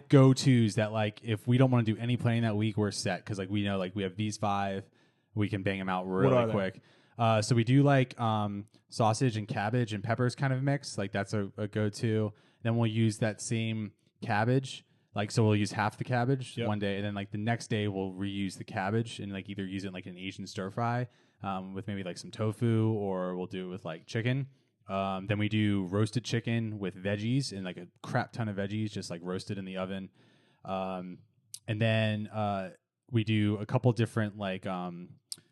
Speaker 4: go-tos that like if we don't want to do any planning that week, we're set because like we know like we have these 5, we can bang them out really quick. So we do like sausage and cabbage and peppers kind of mix, like that's a go-to. Then we'll use that same cabbage, like so we'll use half the cabbage one day, and then like the next day we'll reuse the cabbage and like either use it in, like an Asian stir fry with maybe like some tofu, or we'll do it with like chicken. Then we do roasted chicken with veggies and like a crap ton of veggies, just like roasted in the oven. And then we do a couple different like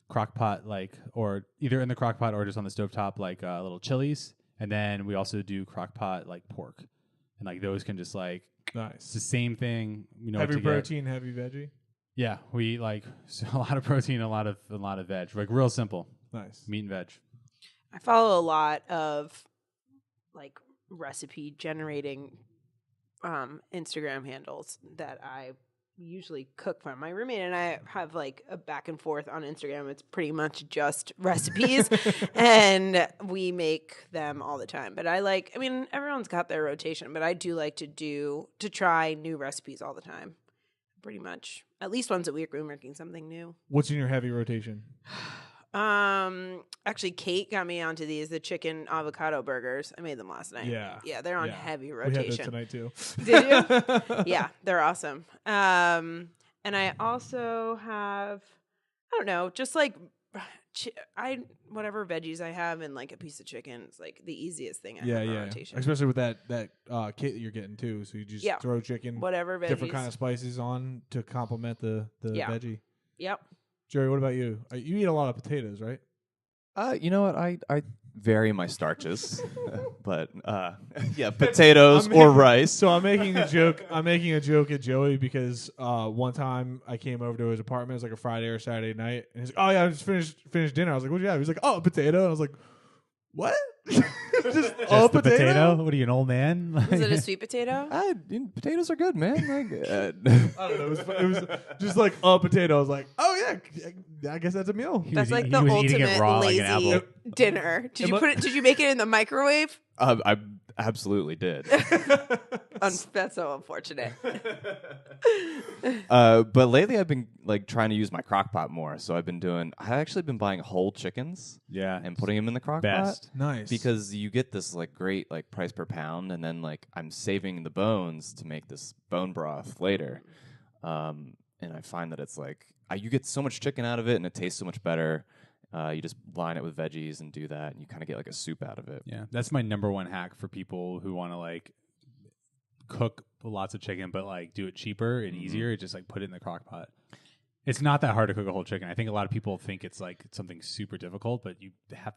Speaker 4: crock pot, like or either in the crock pot or just on the stovetop, like little chilies. And then we also do crock pot like pork, and like those can just like it's the same thing. You know,
Speaker 1: heavy protein, heavy veggie.
Speaker 4: Yeah, we like a lot of protein, a lot of veg, like real simple.
Speaker 1: Nice
Speaker 4: meat and veg.
Speaker 2: I follow a lot of like recipe generating Instagram handles that I usually cook from. My roommate and I have like a back and forth on Instagram. It's pretty much just recipes and we make them all the time. But everyone's got their rotation, but I do like to try new recipes all the time. Pretty much at least once a week we're making something new.
Speaker 1: What's in your heavy rotation?
Speaker 2: Actually, Kate got me onto the chicken avocado burgers. I made them last night. Yeah, they're on heavy rotation.
Speaker 1: We had that tonight too.
Speaker 2: Did you? Yeah, they're awesome. And I also have, I don't know, just like whatever veggies I have and like a piece of chicken. It's like the easiest thing I have in rotation.
Speaker 1: Especially with that kit that you're getting too. So you just throw chicken,
Speaker 2: whatever veggies,
Speaker 1: different kind of spices on to complement the veggie.
Speaker 2: Yep.
Speaker 1: Jerry, what about you? You eat a lot of potatoes, right?
Speaker 3: You know what? I vary my starches, but potatoes or rice.
Speaker 1: So I'm making a joke. I'm making a joke at Joey because one time I came over to his apartment. It was like a Friday or Saturday night, and he's like, "Oh yeah, I just finished dinner." I was like, "What'd you have?" He's like, "Oh, a potato." And I was like, "What?" just
Speaker 4: a potato? What are you, an old man?
Speaker 2: Is it a sweet potato?
Speaker 3: Potatoes are good, man.
Speaker 1: I don't know. It was just like a potato. I was like, "Oh yeah, I guess that's a meal."
Speaker 2: That's like the ultimate lazy dinner. Did you make it in the microwave?
Speaker 3: I absolutely did.
Speaker 2: That's so unfortunate.
Speaker 3: But lately I've been like trying to use my crock pot more. So I've actually been buying whole chickens
Speaker 4: Yeah.
Speaker 3: and putting them in the crock
Speaker 4: Best.
Speaker 3: pot.
Speaker 1: Nice.
Speaker 3: Because you get this like great like price per pound, and then like I'm saving the bones to make this bone broth later. And I find that it's like you get so much chicken out of it, and it tastes so much better. You just line it with veggies and do that, and you kind of get like a soup out of it.
Speaker 4: Yeah, that's my number one hack for people who want to like cook lots of chicken, but like do it cheaper and easier. Just like put it in the crock pot. It's not that hard to cook a whole chicken. I think a lot of people think it's like something super difficult, but you don't have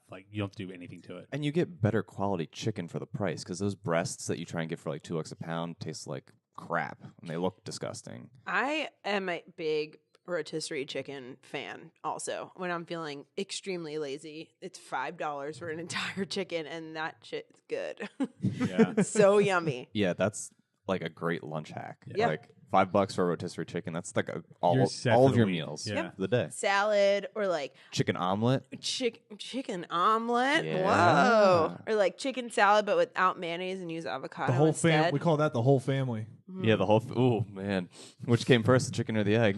Speaker 4: to do anything to it.
Speaker 3: And you get better quality chicken for the price, because those breasts that you try and get for like $2 a pound taste like crap and they look disgusting.
Speaker 2: I am a big rotisserie chicken fan also. When I'm feeling extremely lazy, it's $5 for an entire chicken, and that shit's good.
Speaker 4: Yeah.
Speaker 2: It's so yummy.
Speaker 3: Yeah, that's like a great lunch hack.
Speaker 2: Yeah.
Speaker 3: Like $5 for a rotisserie chicken. That's like all
Speaker 4: You're set
Speaker 3: of
Speaker 4: for the
Speaker 3: your
Speaker 4: week.
Speaker 3: meals
Speaker 4: Yeah.
Speaker 3: for the day.
Speaker 2: Salad, or like
Speaker 3: Chicken omelet.
Speaker 2: chicken omelet.
Speaker 3: Yeah.
Speaker 2: Whoa. Or like chicken salad, but without mayonnaise, and use avocado
Speaker 1: the whole
Speaker 2: instead.
Speaker 1: we call that the whole family.
Speaker 3: Yeah, the whole. Oh man, which came first, the chicken or the egg?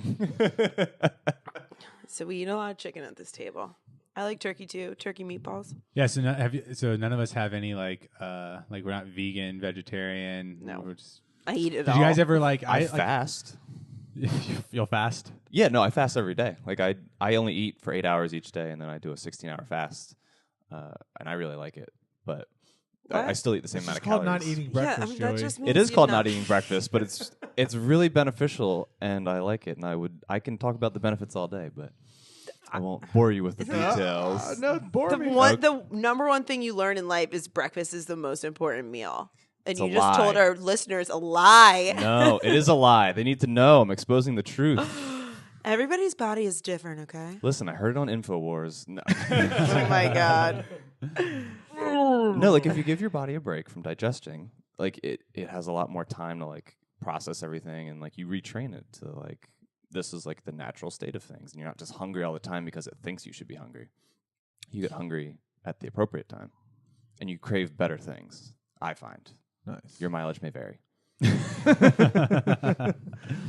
Speaker 2: So we eat a lot of chicken at this table. I like turkey too. Turkey meatballs.
Speaker 4: Yeah. So none of us have any like we're not vegan, vegetarian.
Speaker 2: No.
Speaker 4: We're just,
Speaker 2: I eat it
Speaker 4: did
Speaker 2: all.
Speaker 4: you guys ever like
Speaker 3: I fast.
Speaker 4: You'll fast?
Speaker 3: Yeah, no, I fast every day. Like I only eat for 8 hours each day, and then I do a 16-hour fast, and I really like it. But I still eat the same
Speaker 1: It's
Speaker 3: amount of
Speaker 1: called
Speaker 3: calories.
Speaker 1: not eating
Speaker 2: Yeah,
Speaker 1: breakfast,
Speaker 2: I mean, that
Speaker 1: Joey.
Speaker 2: just means
Speaker 3: It is
Speaker 2: you're
Speaker 3: called not eating breakfast, but it's really beneficial, and I like it. And I can talk about the benefits all day, but I won't bore you with the details.
Speaker 1: No, bore
Speaker 2: The
Speaker 1: me.
Speaker 2: the number one thing you learn in life is breakfast is the most important meal. And
Speaker 3: It's
Speaker 2: you
Speaker 3: a
Speaker 2: just told
Speaker 3: lie.
Speaker 2: our listeners a lie.
Speaker 3: No, it is a lie. They need to know. I'm exposing the truth.
Speaker 2: Everybody's body is different, okay?
Speaker 3: Listen, I heard it on InfoWars. No.
Speaker 2: Oh my God.
Speaker 3: No, like if you give your body a break from digesting, like it has a lot more time to like process everything, and like you retrain it to like this is like the natural state of things, and you're not just hungry all the time because it thinks you should be hungry. You get hungry at the appropriate time, and you crave better things. I find
Speaker 1: Nice.
Speaker 3: your mileage may vary.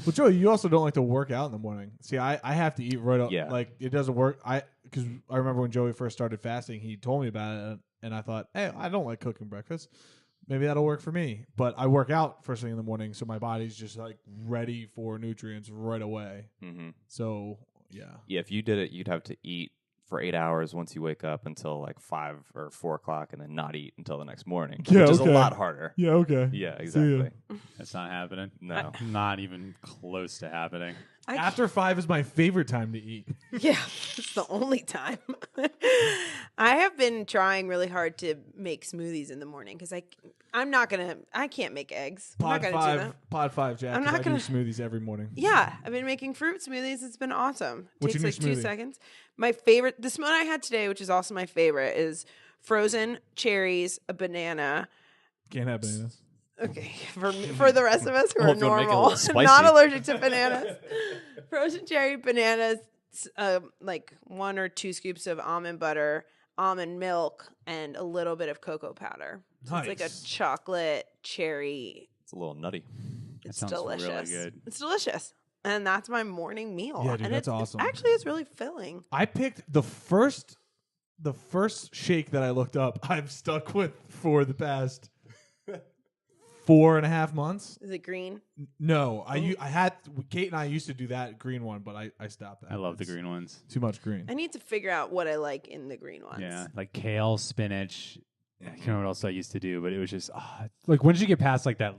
Speaker 1: Well, Joey, you also don't like to work out in the morning. See, I have to eat right up.
Speaker 3: Yeah.
Speaker 1: Like, it doesn't work. Because I remember when Joey first started fasting, he told me about it, and I thought, hey, I don't like cooking breakfast. Maybe that'll work for me. But I work out first thing in the morning, so my body's just like ready for nutrients right away.
Speaker 3: Mm-hmm.
Speaker 1: So, yeah.
Speaker 3: Yeah, if you did it, you'd have to eat for 8 hours once you wake up until like 5 or 4 o'clock, and then not eat until the next morning,
Speaker 1: Yeah,
Speaker 3: which is a
Speaker 1: okay.
Speaker 3: lot harder.
Speaker 1: Yeah, okay.
Speaker 3: Yeah,
Speaker 1: See ya.
Speaker 3: exactly.
Speaker 4: That's not happening.
Speaker 3: No.
Speaker 4: Not even close to happening.
Speaker 1: After 5 is my favorite time to eat.
Speaker 2: Yeah, it's the only time. I have been trying really hard to make smoothies in the morning because I can't make eggs. I'm not gonna do that.
Speaker 1: Pod 5, Jack.
Speaker 2: I'm
Speaker 1: 'cause
Speaker 2: not
Speaker 1: I
Speaker 2: gonna-
Speaker 1: do smoothies every morning.
Speaker 2: Yeah, I've been making fruit smoothies. It's been awesome.
Speaker 1: What's
Speaker 2: Takes
Speaker 1: your
Speaker 2: like
Speaker 1: new
Speaker 2: 2
Speaker 1: smoothie?
Speaker 2: seconds. My favorite, this one I had today, which is also my favorite, is frozen cherries, a banana.
Speaker 1: Can't have bananas.
Speaker 2: Okay, for the rest of us who
Speaker 3: Well,
Speaker 2: are
Speaker 3: if you'll make it a
Speaker 2: normal,
Speaker 3: little spicy.
Speaker 2: not allergic to bananas. Frozen cherry, bananas, like 1 or 2 scoops of almond butter, almond milk, and a little bit of cocoa powder. So it's like a
Speaker 1: Nice.
Speaker 2: chocolate cherry.
Speaker 3: It's a little nutty.
Speaker 2: It's
Speaker 4: sounds really
Speaker 2: delicious.
Speaker 4: good.
Speaker 2: It's delicious. And that's my morning meal.
Speaker 1: Yeah, dude,
Speaker 2: and
Speaker 1: that's
Speaker 2: it's
Speaker 1: awesome.
Speaker 2: Actually, it's really filling.
Speaker 1: I picked the first shake that I looked up. I've stuck with for the past 4.5 months.
Speaker 2: Is it green?
Speaker 1: No, I had Kate and I used to do that green one, but I stopped that.
Speaker 4: I love the
Speaker 1: It's
Speaker 4: green ones.
Speaker 1: Too much green.
Speaker 2: I need to figure out what I like in the green ones.
Speaker 4: Yeah, like kale, spinach. I can't remember what else I used to do, but it was just like once you get past like that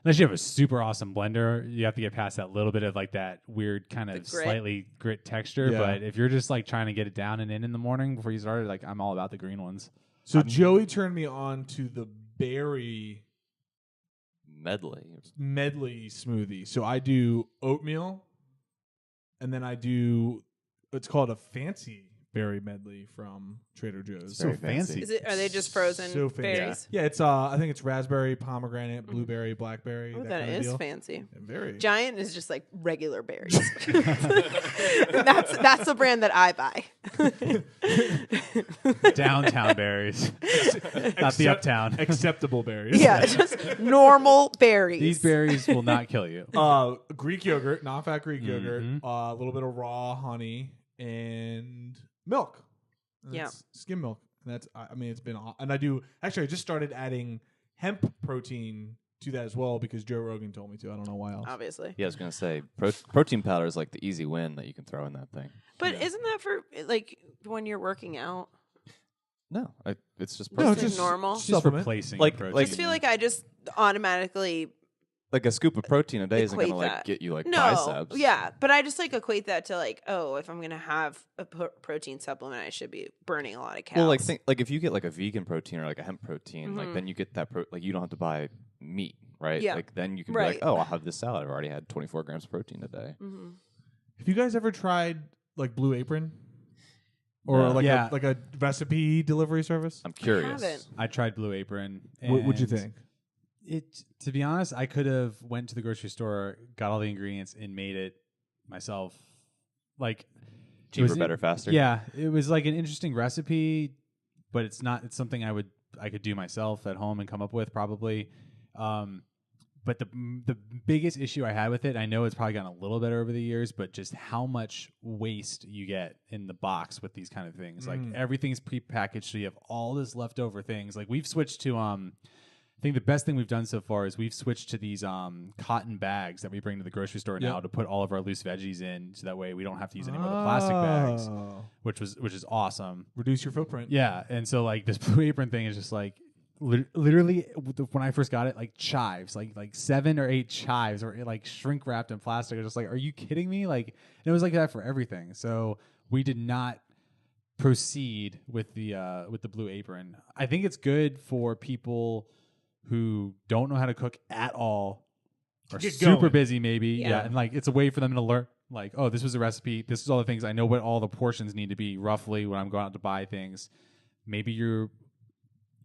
Speaker 4: unless you have a super awesome blender, you have to get past that little bit of like that weird kind of
Speaker 2: grit.
Speaker 4: slightly grit texture.
Speaker 1: Yeah.
Speaker 4: But if you're just like trying to get it down and in the morning before you start, like I'm all about the green ones.
Speaker 1: So Joey turned me on to the berry medley smoothie. So I do oatmeal, and then I do it's called a fancy berry medley from Trader Joe's.
Speaker 4: So
Speaker 3: Very
Speaker 4: fancy.
Speaker 3: fancy.
Speaker 2: Are they just frozen
Speaker 1: So fancy.
Speaker 2: berries?
Speaker 1: Yeah, it's I think it's raspberry, pomegranate, blueberry, blackberry.
Speaker 2: Oh,
Speaker 1: that
Speaker 2: that
Speaker 1: kind of
Speaker 2: is
Speaker 1: deal.
Speaker 2: fancy.
Speaker 1: Very.
Speaker 2: Giant is just like regular berries. that's the brand that I buy.
Speaker 4: Downtown berries, not the uptown.
Speaker 1: Acceptable berries.
Speaker 2: Yeah, just normal berries.
Speaker 4: These berries will not kill you.
Speaker 1: Greek yogurt, non-fat Greek yogurt, a little bit of raw honey, and milk. And
Speaker 2: Yeah.
Speaker 1: that's skim milk. And that's, I mean, it's been, and I just started adding hemp protein to that as well because Joe Rogan told me to. I don't know why else.
Speaker 2: Obviously.
Speaker 3: Yeah, I was gonna say protein powder is like the easy win that you can throw in that thing.
Speaker 2: But isn't that for like when you're working out?
Speaker 3: No, it's just
Speaker 1: No,
Speaker 3: protein.
Speaker 2: It's just normal.
Speaker 4: Just
Speaker 1: Supplement.
Speaker 4: replacing
Speaker 3: Like-
Speaker 4: protein.
Speaker 2: I just feel like I just automatically
Speaker 3: like a scoop of protein a day isn't gonna
Speaker 2: equate
Speaker 3: like
Speaker 2: that.
Speaker 3: get you like
Speaker 2: no,
Speaker 3: biceps.
Speaker 2: yeah, but I just like equate that to like, oh, if I'm gonna have a protein supplement, I should be burning a lot of calories.
Speaker 3: Well, like think like if you get like a vegan protein or like a hemp protein, like
Speaker 2: Mhm.
Speaker 3: then you get that like you don't have to buy meat, right?
Speaker 2: Yeah.
Speaker 3: Like then you can
Speaker 2: Right.
Speaker 3: be like, oh, I'll have this salad. I've already had 24 grams of protein a day.
Speaker 2: Mhm.
Speaker 1: Have you guys ever tried like Blue Apron? Or
Speaker 3: No.
Speaker 1: like
Speaker 4: Yeah.
Speaker 1: a recipe delivery service?
Speaker 3: I'm curious.
Speaker 2: haven't.
Speaker 4: I tried Blue Apron.
Speaker 1: What'd you
Speaker 4: and
Speaker 1: think?
Speaker 4: It, to be honest, I could have went to the grocery store, got all the ingredients, and made it myself. Like it
Speaker 3: Cheaper,
Speaker 4: was-
Speaker 3: better, faster.
Speaker 4: Yeah, it was like an interesting recipe, but it's not. It's something I could do myself at home and come up with probably. But the biggest issue I had with it, I know it's probably gotten a little better over the years, but just how much waste you get in the box with these kind of things. Like everything's prepackaged, so you have all this leftover things. Like we've switched to I think the best thing we've done so far is we've switched to these cotton bags that we bring to the grocery store now to put all of our loose veggies in, so that way we don't have to use any more of the plastic bags,
Speaker 1: Oh.
Speaker 4: which is awesome.
Speaker 1: Reduce your footprint.
Speaker 4: Yeah, and so like this Blue Apron thing is just like literally when I first got it, like chives, like 7 or 8 chives, or like shrink wrapped in plastic. I was just like, are you kidding me? Like, and it was like that for everything. So we did not proceed with the Blue Apron. I think it's good for people who don't know how to cook at all, or
Speaker 1: Get
Speaker 4: super
Speaker 1: going.
Speaker 4: busy maybe.
Speaker 2: Yeah.
Speaker 4: Yeah, and like it's a way for them to learn. Like, oh, this was a recipe. This is all the things I know what all the portions need to be roughly when I'm going out to buy things. Maybe you're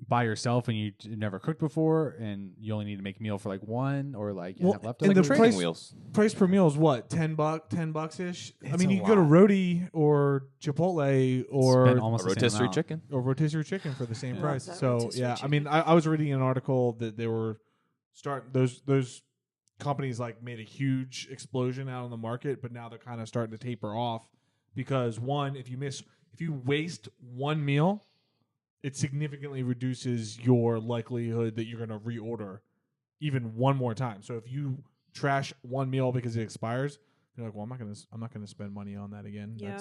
Speaker 4: by yourself and you've never cooked before, and you only need to make a meal for like one, or like you
Speaker 1: Well,
Speaker 4: have
Speaker 1: and
Speaker 4: leftovers.
Speaker 1: the
Speaker 3: Like training
Speaker 1: price-
Speaker 3: wheels.
Speaker 1: Price per meal is what? $10 ish. I
Speaker 4: It's
Speaker 1: mean,
Speaker 4: a
Speaker 1: you can go to
Speaker 4: lot.
Speaker 1: Roti or Chipotle or
Speaker 4: Spend almost
Speaker 3: A
Speaker 4: the same
Speaker 3: rotisserie
Speaker 4: amount.
Speaker 3: chicken.
Speaker 1: rotisserie chicken for the same
Speaker 4: Yeah.
Speaker 1: price.
Speaker 2: Love that
Speaker 1: So
Speaker 2: rotisserie
Speaker 1: yeah, I
Speaker 2: chicken.
Speaker 1: mean, I was reading an article that they were starting those companies like made a huge explosion out on the market, but now they're kind of starting to taper off because one, if you waste one meal, it significantly reduces your likelihood that you're going to reorder even one more time. So if you trash one meal because it expires, you're like, well, I'm not gonna spend money on that again.
Speaker 2: Yeah.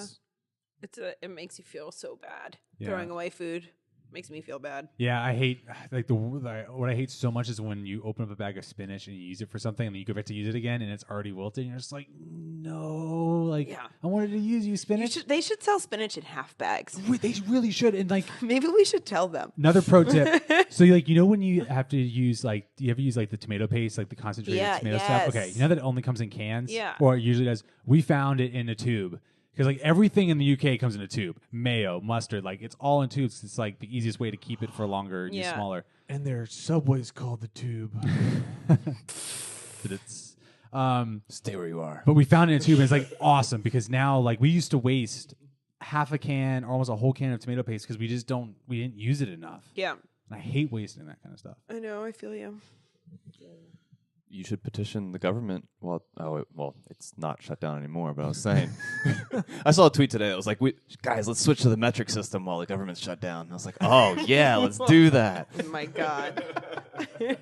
Speaker 1: That's,
Speaker 2: It makes you feel so bad.
Speaker 4: Yeah.
Speaker 2: Throwing away food makes me feel bad.
Speaker 4: Yeah, I hate like what I hate so much is when you open up a bag of spinach and you use it for something, and then you go back to use it again, and it's already wilted. And you're just like, no, like
Speaker 2: Yeah.
Speaker 4: I wanted to use spinach.
Speaker 2: They should sell spinach in half bags.
Speaker 4: They really should. And like
Speaker 2: Maybe we should tell them.
Speaker 4: another pro tip. So like when you have to use like, do you ever use like the tomato paste, like the concentrated
Speaker 2: Yeah,
Speaker 4: tomato
Speaker 2: yes.
Speaker 4: stuff? Okay, you know that it only comes in cans.
Speaker 2: Yeah.
Speaker 4: Or it usually does. We found it in a tube. Because like everything in the UK comes in a tube, mayo, mustard, like it's all in tubes. It's like the easiest way to keep it for longer, use
Speaker 2: Yeah.
Speaker 4: smaller.
Speaker 1: and their Subway's called the Tube.
Speaker 4: But it's,
Speaker 3: Stay where you are.
Speaker 4: but we found it in a tube, and it's like awesome because now like we used to waste half a can or almost a whole can of tomato paste because we didn't use it enough.
Speaker 2: Yeah.
Speaker 4: And I hate wasting that kind of stuff.
Speaker 2: I know. I feel you.
Speaker 3: You should petition the government. Well, it's not shut down anymore. But I was saying, I saw a tweet today that was like, "Guys, let's switch to the metric system while the government's shut down." And I was like, "Oh yeah, let's do that."
Speaker 2: Oh my God.
Speaker 3: Sorry,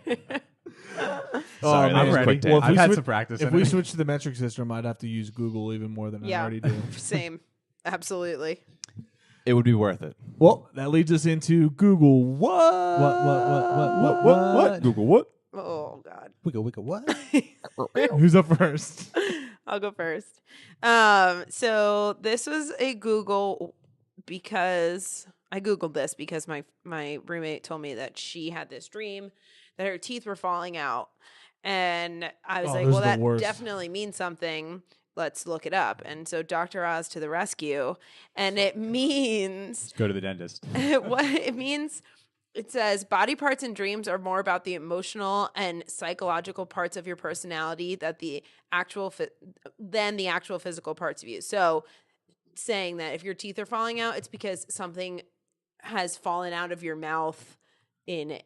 Speaker 3: that
Speaker 4: I'm
Speaker 3: was a
Speaker 4: ready.
Speaker 3: quick take.
Speaker 1: Well, if
Speaker 4: I've
Speaker 1: we
Speaker 4: had
Speaker 1: switch-
Speaker 4: some practice.
Speaker 1: If
Speaker 4: in
Speaker 1: we
Speaker 4: it.
Speaker 1: switch to the metric system, I'd have to use Google even more than I
Speaker 2: Yeah.
Speaker 1: already do.
Speaker 2: Same. Absolutely.
Speaker 3: It would be worth it.
Speaker 1: Well, that leads us into Google. What?
Speaker 4: What?
Speaker 3: Google what?
Speaker 2: Oh God.
Speaker 4: Wiggle, what?
Speaker 1: Who's up first?
Speaker 2: I'll go first. So this was a Google because I Googled this because my roommate told me that she had this dream that her teeth were falling out. And I was
Speaker 1: Oh,
Speaker 2: like,
Speaker 1: those
Speaker 2: well,
Speaker 1: are the
Speaker 2: that
Speaker 1: worst.
Speaker 2: definitely means something. Let's look it up. And so Dr. Oz to the rescue. And it means
Speaker 4: Go to the dentist.
Speaker 2: what it means. It says body parts and dreams are more about the emotional and psychological parts of your personality than the actual physical parts of you. So saying that if your teeth are falling out, it's because something has fallen out of your mouth in,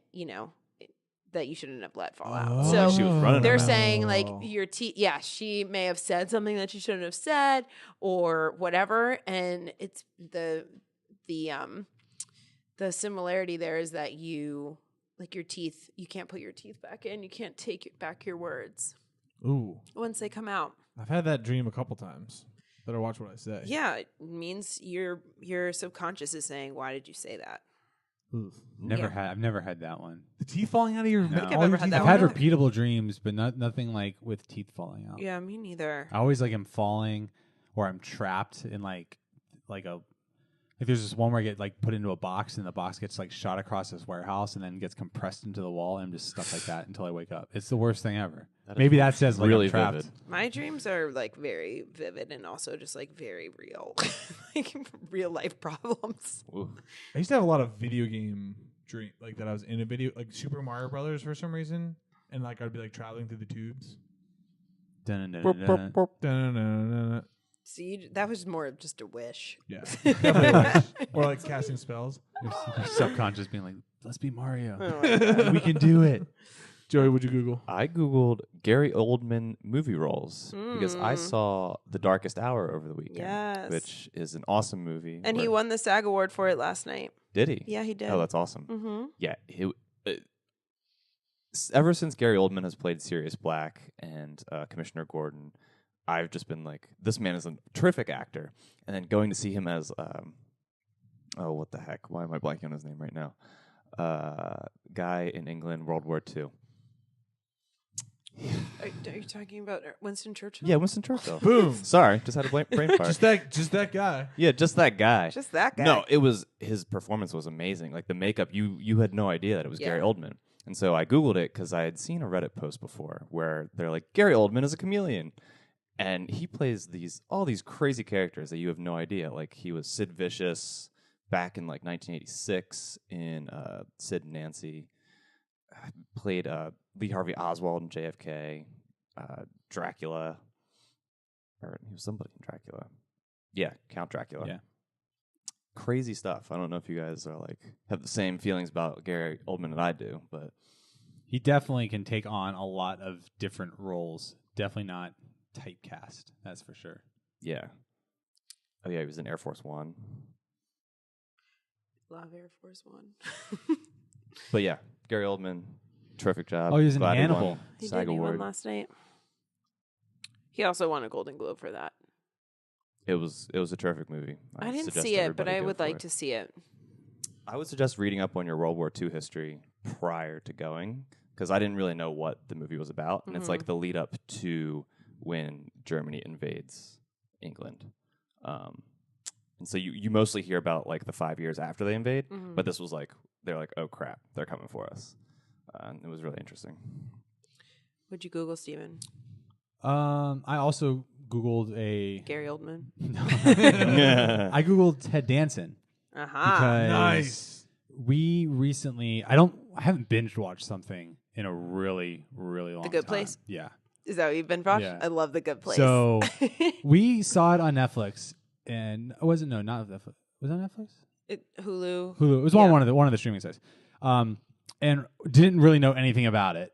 Speaker 2: that you shouldn't have let fall out.
Speaker 1: Oh.
Speaker 2: So
Speaker 3: She was running
Speaker 2: they're
Speaker 3: around.
Speaker 2: saying like your teeth, she may have said something that she shouldn't have said or whatever. And it's the similarity there is that your teeth, you can't put your teeth back in. You can't take back your words
Speaker 1: Ooh.
Speaker 2: once they come out.
Speaker 1: I've had that dream a couple times. Better watch what I say.
Speaker 2: Yeah, it means your subconscious is saying, "Why did you say that?"
Speaker 1: Oof.
Speaker 4: I've never had that one.
Speaker 1: The teeth falling out of your
Speaker 4: No.
Speaker 1: mouth.
Speaker 2: I've ever had that
Speaker 4: I've had
Speaker 2: one.
Speaker 4: repeatable dreams, but nothing like with teeth falling out.
Speaker 2: Yeah, me neither.
Speaker 4: I always am falling, or I'm trapped in like there's this one where I get like put into a box and the box gets like shot across this warehouse and then gets compressed into the wall and I'm just stuck like that until I wake up. It's the worst thing ever. Maybe that says like
Speaker 3: really
Speaker 4: I'm trapped.
Speaker 3: vivid.
Speaker 2: My dreams are like very vivid and also just like very real, like real life problems.
Speaker 3: Ooh.
Speaker 1: I used to have a lot of video game dream, like that I was in a video, like Super Mario Brothers for some reason, and like I'd be like traveling through the tubes.
Speaker 4: Dun-dun-dun-dun-dun.
Speaker 1: Da-na-na-na-na.
Speaker 2: See, that was more of just a wish.
Speaker 1: Yeah. Definitely a wish. Or like casting spells.
Speaker 4: Your subconscious being like, let's be Mario.
Speaker 2: Oh my God.
Speaker 4: We can do it.
Speaker 1: Joey, what'd you Google?
Speaker 3: I Googled Gary Oldman movie roles because I
Speaker 2: Mm.
Speaker 3: saw The Darkest Hour over the weekend,
Speaker 2: Yes.
Speaker 3: which is an awesome movie.
Speaker 2: And he
Speaker 3: where-
Speaker 2: won the SAG award for it last night.
Speaker 3: Did he?
Speaker 2: Yeah, he did.
Speaker 3: Oh, that's awesome.
Speaker 2: Mm-hmm.
Speaker 3: Yeah. Ever since Gary Oldman has played Sirius Black and Commissioner Gordon, I've just been like, this man is a terrific actor. And then going to see him as, what the heck? Why am I blanking on his name right now? Guy in England, World War II.
Speaker 2: Are you talking about Winston Churchill?
Speaker 3: Yeah, Winston Churchill.
Speaker 1: Boom.
Speaker 3: Sorry, just had a brain fart.
Speaker 1: Just that guy.
Speaker 3: Yeah, just that guy.
Speaker 2: Just that guy.
Speaker 3: No, it was his performance was amazing. Like the makeup, you had no idea that it was
Speaker 2: Yeah.
Speaker 3: Gary Oldman. And so I Googled it because I had seen a Reddit post before where they're like, Gary Oldman is a chameleon. And he plays all these crazy characters that you have no idea. Like he was Sid Vicious back in like 1986 in Sid and Nancy. Played Lee Harvey Oswald in JFK. Dracula. Or he was somebody in Dracula. Yeah, Count Dracula.
Speaker 4: Yeah.
Speaker 3: Crazy stuff. I don't know if you guys are like have the same feelings about Gary Oldman that I do, but
Speaker 4: He definitely can take on a lot of different roles. Definitely not typecast. That's for sure.
Speaker 3: yeah. Oh yeah, he was in Air Force One.
Speaker 2: Love Air Force One.
Speaker 3: But yeah, Gary Oldman, terrific job.
Speaker 4: Oh, he was in
Speaker 3: Glad
Speaker 4: Hannibal.
Speaker 3: won
Speaker 2: He
Speaker 3: SAG
Speaker 2: did. He won
Speaker 3: award.
Speaker 2: last night. He also won a Golden Globe for that.
Speaker 3: It was a terrific movie.
Speaker 2: I didn't
Speaker 3: suggest
Speaker 2: see it, but
Speaker 3: everybody
Speaker 2: I
Speaker 3: go
Speaker 2: would
Speaker 3: for
Speaker 2: like
Speaker 3: it.
Speaker 2: to see it.
Speaker 3: I would suggest reading up on your World War II history prior to going because I didn't really know what the movie was about, and it's like the lead up to when Germany invades England. And so you mostly hear about like the 5 years after they invade, but this was like they're like, oh crap, they're coming for us. And it was really interesting.
Speaker 2: Would you Google Steven?
Speaker 4: I also Googled a.
Speaker 2: Gary Oldman?
Speaker 4: I Googled Ted Danson.
Speaker 2: Aha.
Speaker 4: Because
Speaker 1: Nice.
Speaker 4: we recently, I haven't binge watched something in a really, really long time.
Speaker 2: Good Place?
Speaker 4: Yeah.
Speaker 2: Is that what you've been watching?
Speaker 4: Yeah.
Speaker 2: I love The Good Place.
Speaker 4: So we saw it on Netflix, and not Netflix. Was it on Netflix?
Speaker 2: Hulu.
Speaker 4: Hulu. It was
Speaker 2: Yeah.
Speaker 4: on one of the streaming sites. And didn't really know anything about it,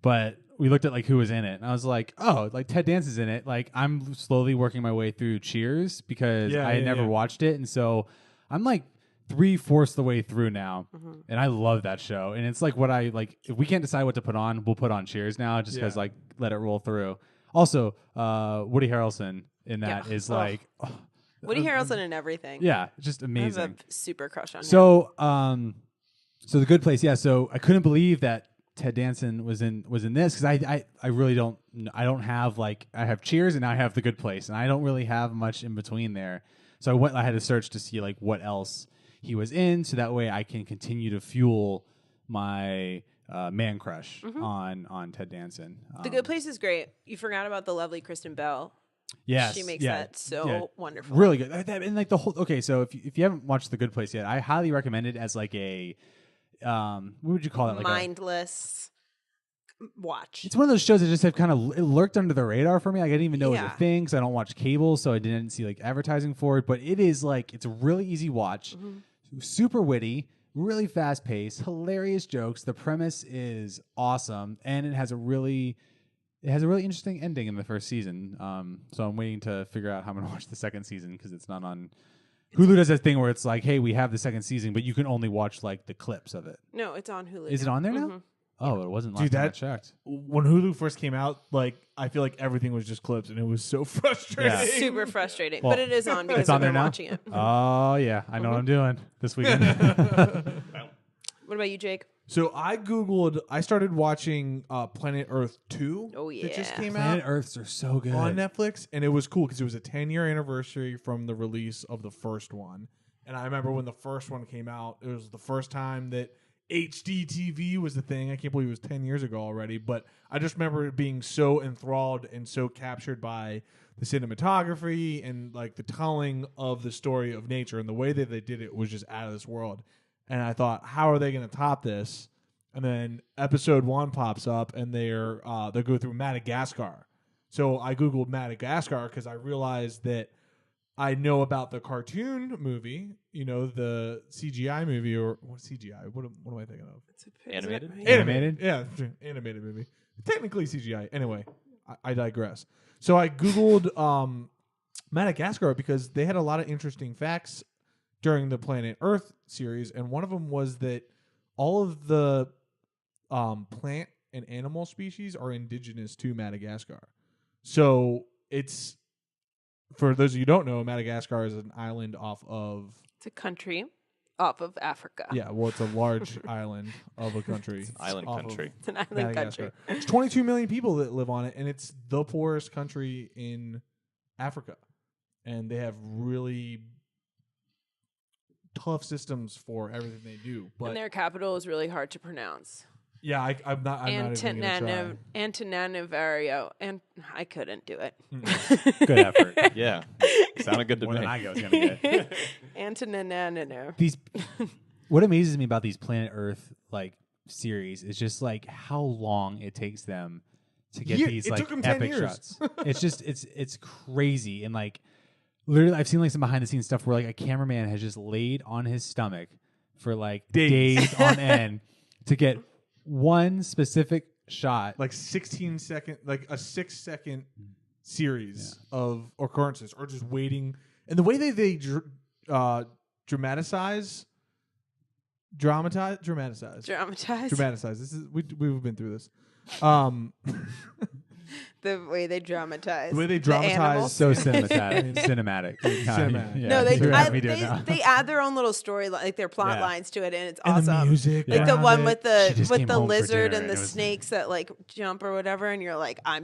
Speaker 4: but we looked at like who was in it, and I was like, oh, like Ted Danson's in it. Like I'm slowly working my way through Cheers because I had never watched it, and so I'm like 3/4 the way through now, and I love that show. And it's like what I like. If we can't decide what to put on, we'll put on Cheers now, just because like let it roll through. Also, Woody Harrelson in that is like
Speaker 2: Woody Harrelson and everything.
Speaker 4: yeah, just
Speaker 2: I have
Speaker 4: amazing.
Speaker 2: a super crush on him.
Speaker 4: So, so The Good Place, yeah. So I couldn't believe that Ted Danson was in this because I really don't have like I have Cheers and now I have The Good Place and I don't really have much in between there. So I had to search to see like what else he was in, so that way I can continue to fuel my man crush on Ted Danson.
Speaker 2: The Good Place is great. You forgot about the lovely Kristen Bell.
Speaker 4: Yes,
Speaker 2: She makes
Speaker 4: yeah,
Speaker 2: that so wonderful.
Speaker 4: really good. And like the whole so if you haven't watched The Good Place yet, I highly recommend it as like a what would you call it? Like
Speaker 2: mindless watch.
Speaker 4: It's one of those shows that just have kind of lurked under the radar for me. Like I didn't even know it was
Speaker 2: Yeah.
Speaker 4: a thing because I don't watch cable, so I didn't see like advertising for it. But it is like it's a really easy watch, super witty, really fast paced, hilarious jokes. The premise is awesome, and it has a really interesting ending in the first season. So I'm waiting to figure out how I'm gonna watch the second season because it's not on. Hulu does that thing where it's like, hey, we have the second season, but you can only watch like the clips of it.
Speaker 2: No, it's on Hulu.
Speaker 4: Is it on there now? Oh, it wasn't last
Speaker 1: Dude,
Speaker 4: time I
Speaker 1: that-
Speaker 4: checked.
Speaker 1: When Hulu first came out, like I feel like everything was just clips, and it was so frustrating.
Speaker 4: Yeah.
Speaker 2: Super frustrating,
Speaker 4: Well,
Speaker 2: but it is on because
Speaker 4: it's on
Speaker 2: I've
Speaker 4: there
Speaker 2: been
Speaker 4: now?
Speaker 2: watching it.
Speaker 4: Oh yeah, I know what I'm doing this weekend.
Speaker 2: What about you, Jake?
Speaker 1: So I started watching Planet Earth 2
Speaker 2: Oh,
Speaker 1: that just
Speaker 2: yeah.
Speaker 1: came
Speaker 4: Planet
Speaker 1: out
Speaker 4: Earths are so good.
Speaker 1: on Netflix, and it was cool because it was a 10-year anniversary from the release of the first one. And I remember when the first one came out, it was the first time that HD TV was the thing. I can't believe it was 10 years ago already, but I just remember it being so enthralled and so captured by the cinematography and like the telling of the story of nature, and the way that they did it was just out of this world. And I thought, how are they going to top this? And then episode 1 pops up, and they go through Madagascar. So I googled Madagascar because I realized that I know about the cartoon movie, the CGI movie, or what CGI? What am I thinking of?
Speaker 3: Animated?
Speaker 4: Animated?
Speaker 1: Yeah, animated movie. Technically CGI. Anyway, I digress. So I googled Madagascar because they had a lot of interesting facts during the Planet Earth series, and one of them was that all of the plant and animal species are indigenous to Madagascar. So it's, for those of you who don't know, Madagascar is an island off of...
Speaker 2: It's a country off of Africa.
Speaker 1: Yeah, well, it's a large island of a country.
Speaker 3: Island
Speaker 1: off of
Speaker 3: country.
Speaker 2: It's an island
Speaker 1: Madagascar.
Speaker 2: country.
Speaker 1: There's 22 million people that live on it, and it's the poorest country in Africa. And they have really tough systems for everything they do. But
Speaker 2: And their capital is really hard to pronounce.
Speaker 1: yeah, I'm not even going to try.
Speaker 2: Antananarivo, and I couldn't do it.
Speaker 4: Good effort.
Speaker 3: Yeah. Sounded good to
Speaker 4: More
Speaker 3: me.
Speaker 4: than I was gonna get.
Speaker 2: Antananarivo.
Speaker 4: These, what amazes me about these Planet Earth like series is just like how long it takes them to get these
Speaker 1: it
Speaker 4: like
Speaker 1: took 'em 10
Speaker 4: epic
Speaker 1: years.
Speaker 4: shots. It's just it's crazy, and like literally I've seen like some behind the scenes stuff where like a cameraman has just laid on his stomach for like days on end to get one specific shot.
Speaker 1: Like 16 second, like a 6-second series of occurrences, or just waiting. And the way they dramatize.
Speaker 2: Dramatized.
Speaker 1: This is we've been through this.
Speaker 2: The way they dramatize.
Speaker 1: The way they
Speaker 2: the
Speaker 1: dramatize
Speaker 2: animals.
Speaker 4: So cinematic.
Speaker 1: Cinematic.
Speaker 4: Yeah,
Speaker 2: No,
Speaker 4: you're having me do it now.
Speaker 2: they add their own little story, like their plot
Speaker 4: Yeah.
Speaker 2: lines to it, and it's
Speaker 1: And
Speaker 2: awesome.
Speaker 1: the music,
Speaker 2: Like the
Speaker 1: around
Speaker 2: one
Speaker 1: it.
Speaker 2: with
Speaker 4: She just
Speaker 2: the
Speaker 4: came home for
Speaker 2: lizard
Speaker 4: dinner
Speaker 2: and the
Speaker 4: and it was-
Speaker 2: snakes that like jump or whatever, and you're like, I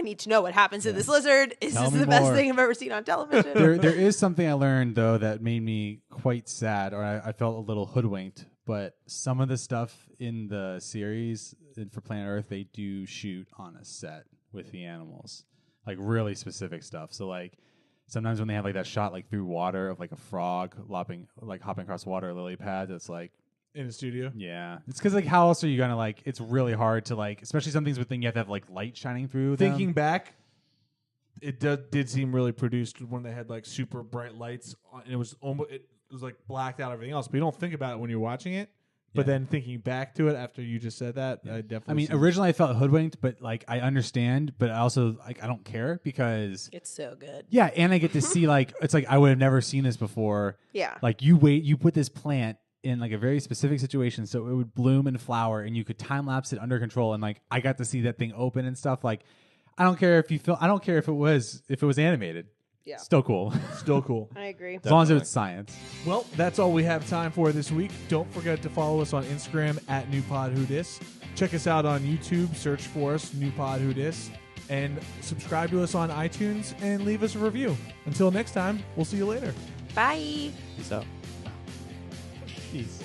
Speaker 2: need to know what happens to this lizard. Is
Speaker 4: Tell
Speaker 2: this
Speaker 4: me
Speaker 2: the best
Speaker 4: more.
Speaker 2: thing I've ever seen on television?
Speaker 4: there is something I learned though that made me quite sad, or I felt a little hoodwinked. But some of the stuff in the series for Planet Earth, they do shoot on a set with the animals, like really specific stuff. So like sometimes when they have like that shot like through water of like a frog hopping across water, lily pads, it's like
Speaker 1: in the studio.
Speaker 4: yeah, it's because like how else are you gonna like? It's really hard to like, especially some things with things you have to have like light shining through.
Speaker 1: Thinking
Speaker 4: them.
Speaker 1: back, it did seem really produced when they had like super bright lights, and it was like blacked out everything else. But you don't think about it when you're watching it. But
Speaker 4: Yeah.
Speaker 1: then thinking back to it after you just said that, I definitely.
Speaker 4: I mean,
Speaker 1: see-
Speaker 4: originally I felt hoodwinked, but like I understand, but I also like I don't care because
Speaker 2: It's so good.
Speaker 4: yeah, and I get to see like it's like I would have never seen this before.
Speaker 2: Yeah.
Speaker 4: Like you put this plant in like a very specific situation so it would bloom and flower, and you could time lapse it under control, and like I got to see that thing open and stuff. Like I don't care if it was animated.
Speaker 2: Yeah.
Speaker 4: Still cool.
Speaker 1: still cool.
Speaker 2: I agree.
Speaker 4: As long as it's science.
Speaker 1: Well, that's all we have time for this week. Don't forget to follow us on Instagram at NewPodWhoDis. Check us out on YouTube. Search for us, NewPodWhoDis. And subscribe to us on iTunes and leave us a review. Until next time, we'll see you later.
Speaker 2: Bye.
Speaker 3: Peace out.
Speaker 4: Jeez.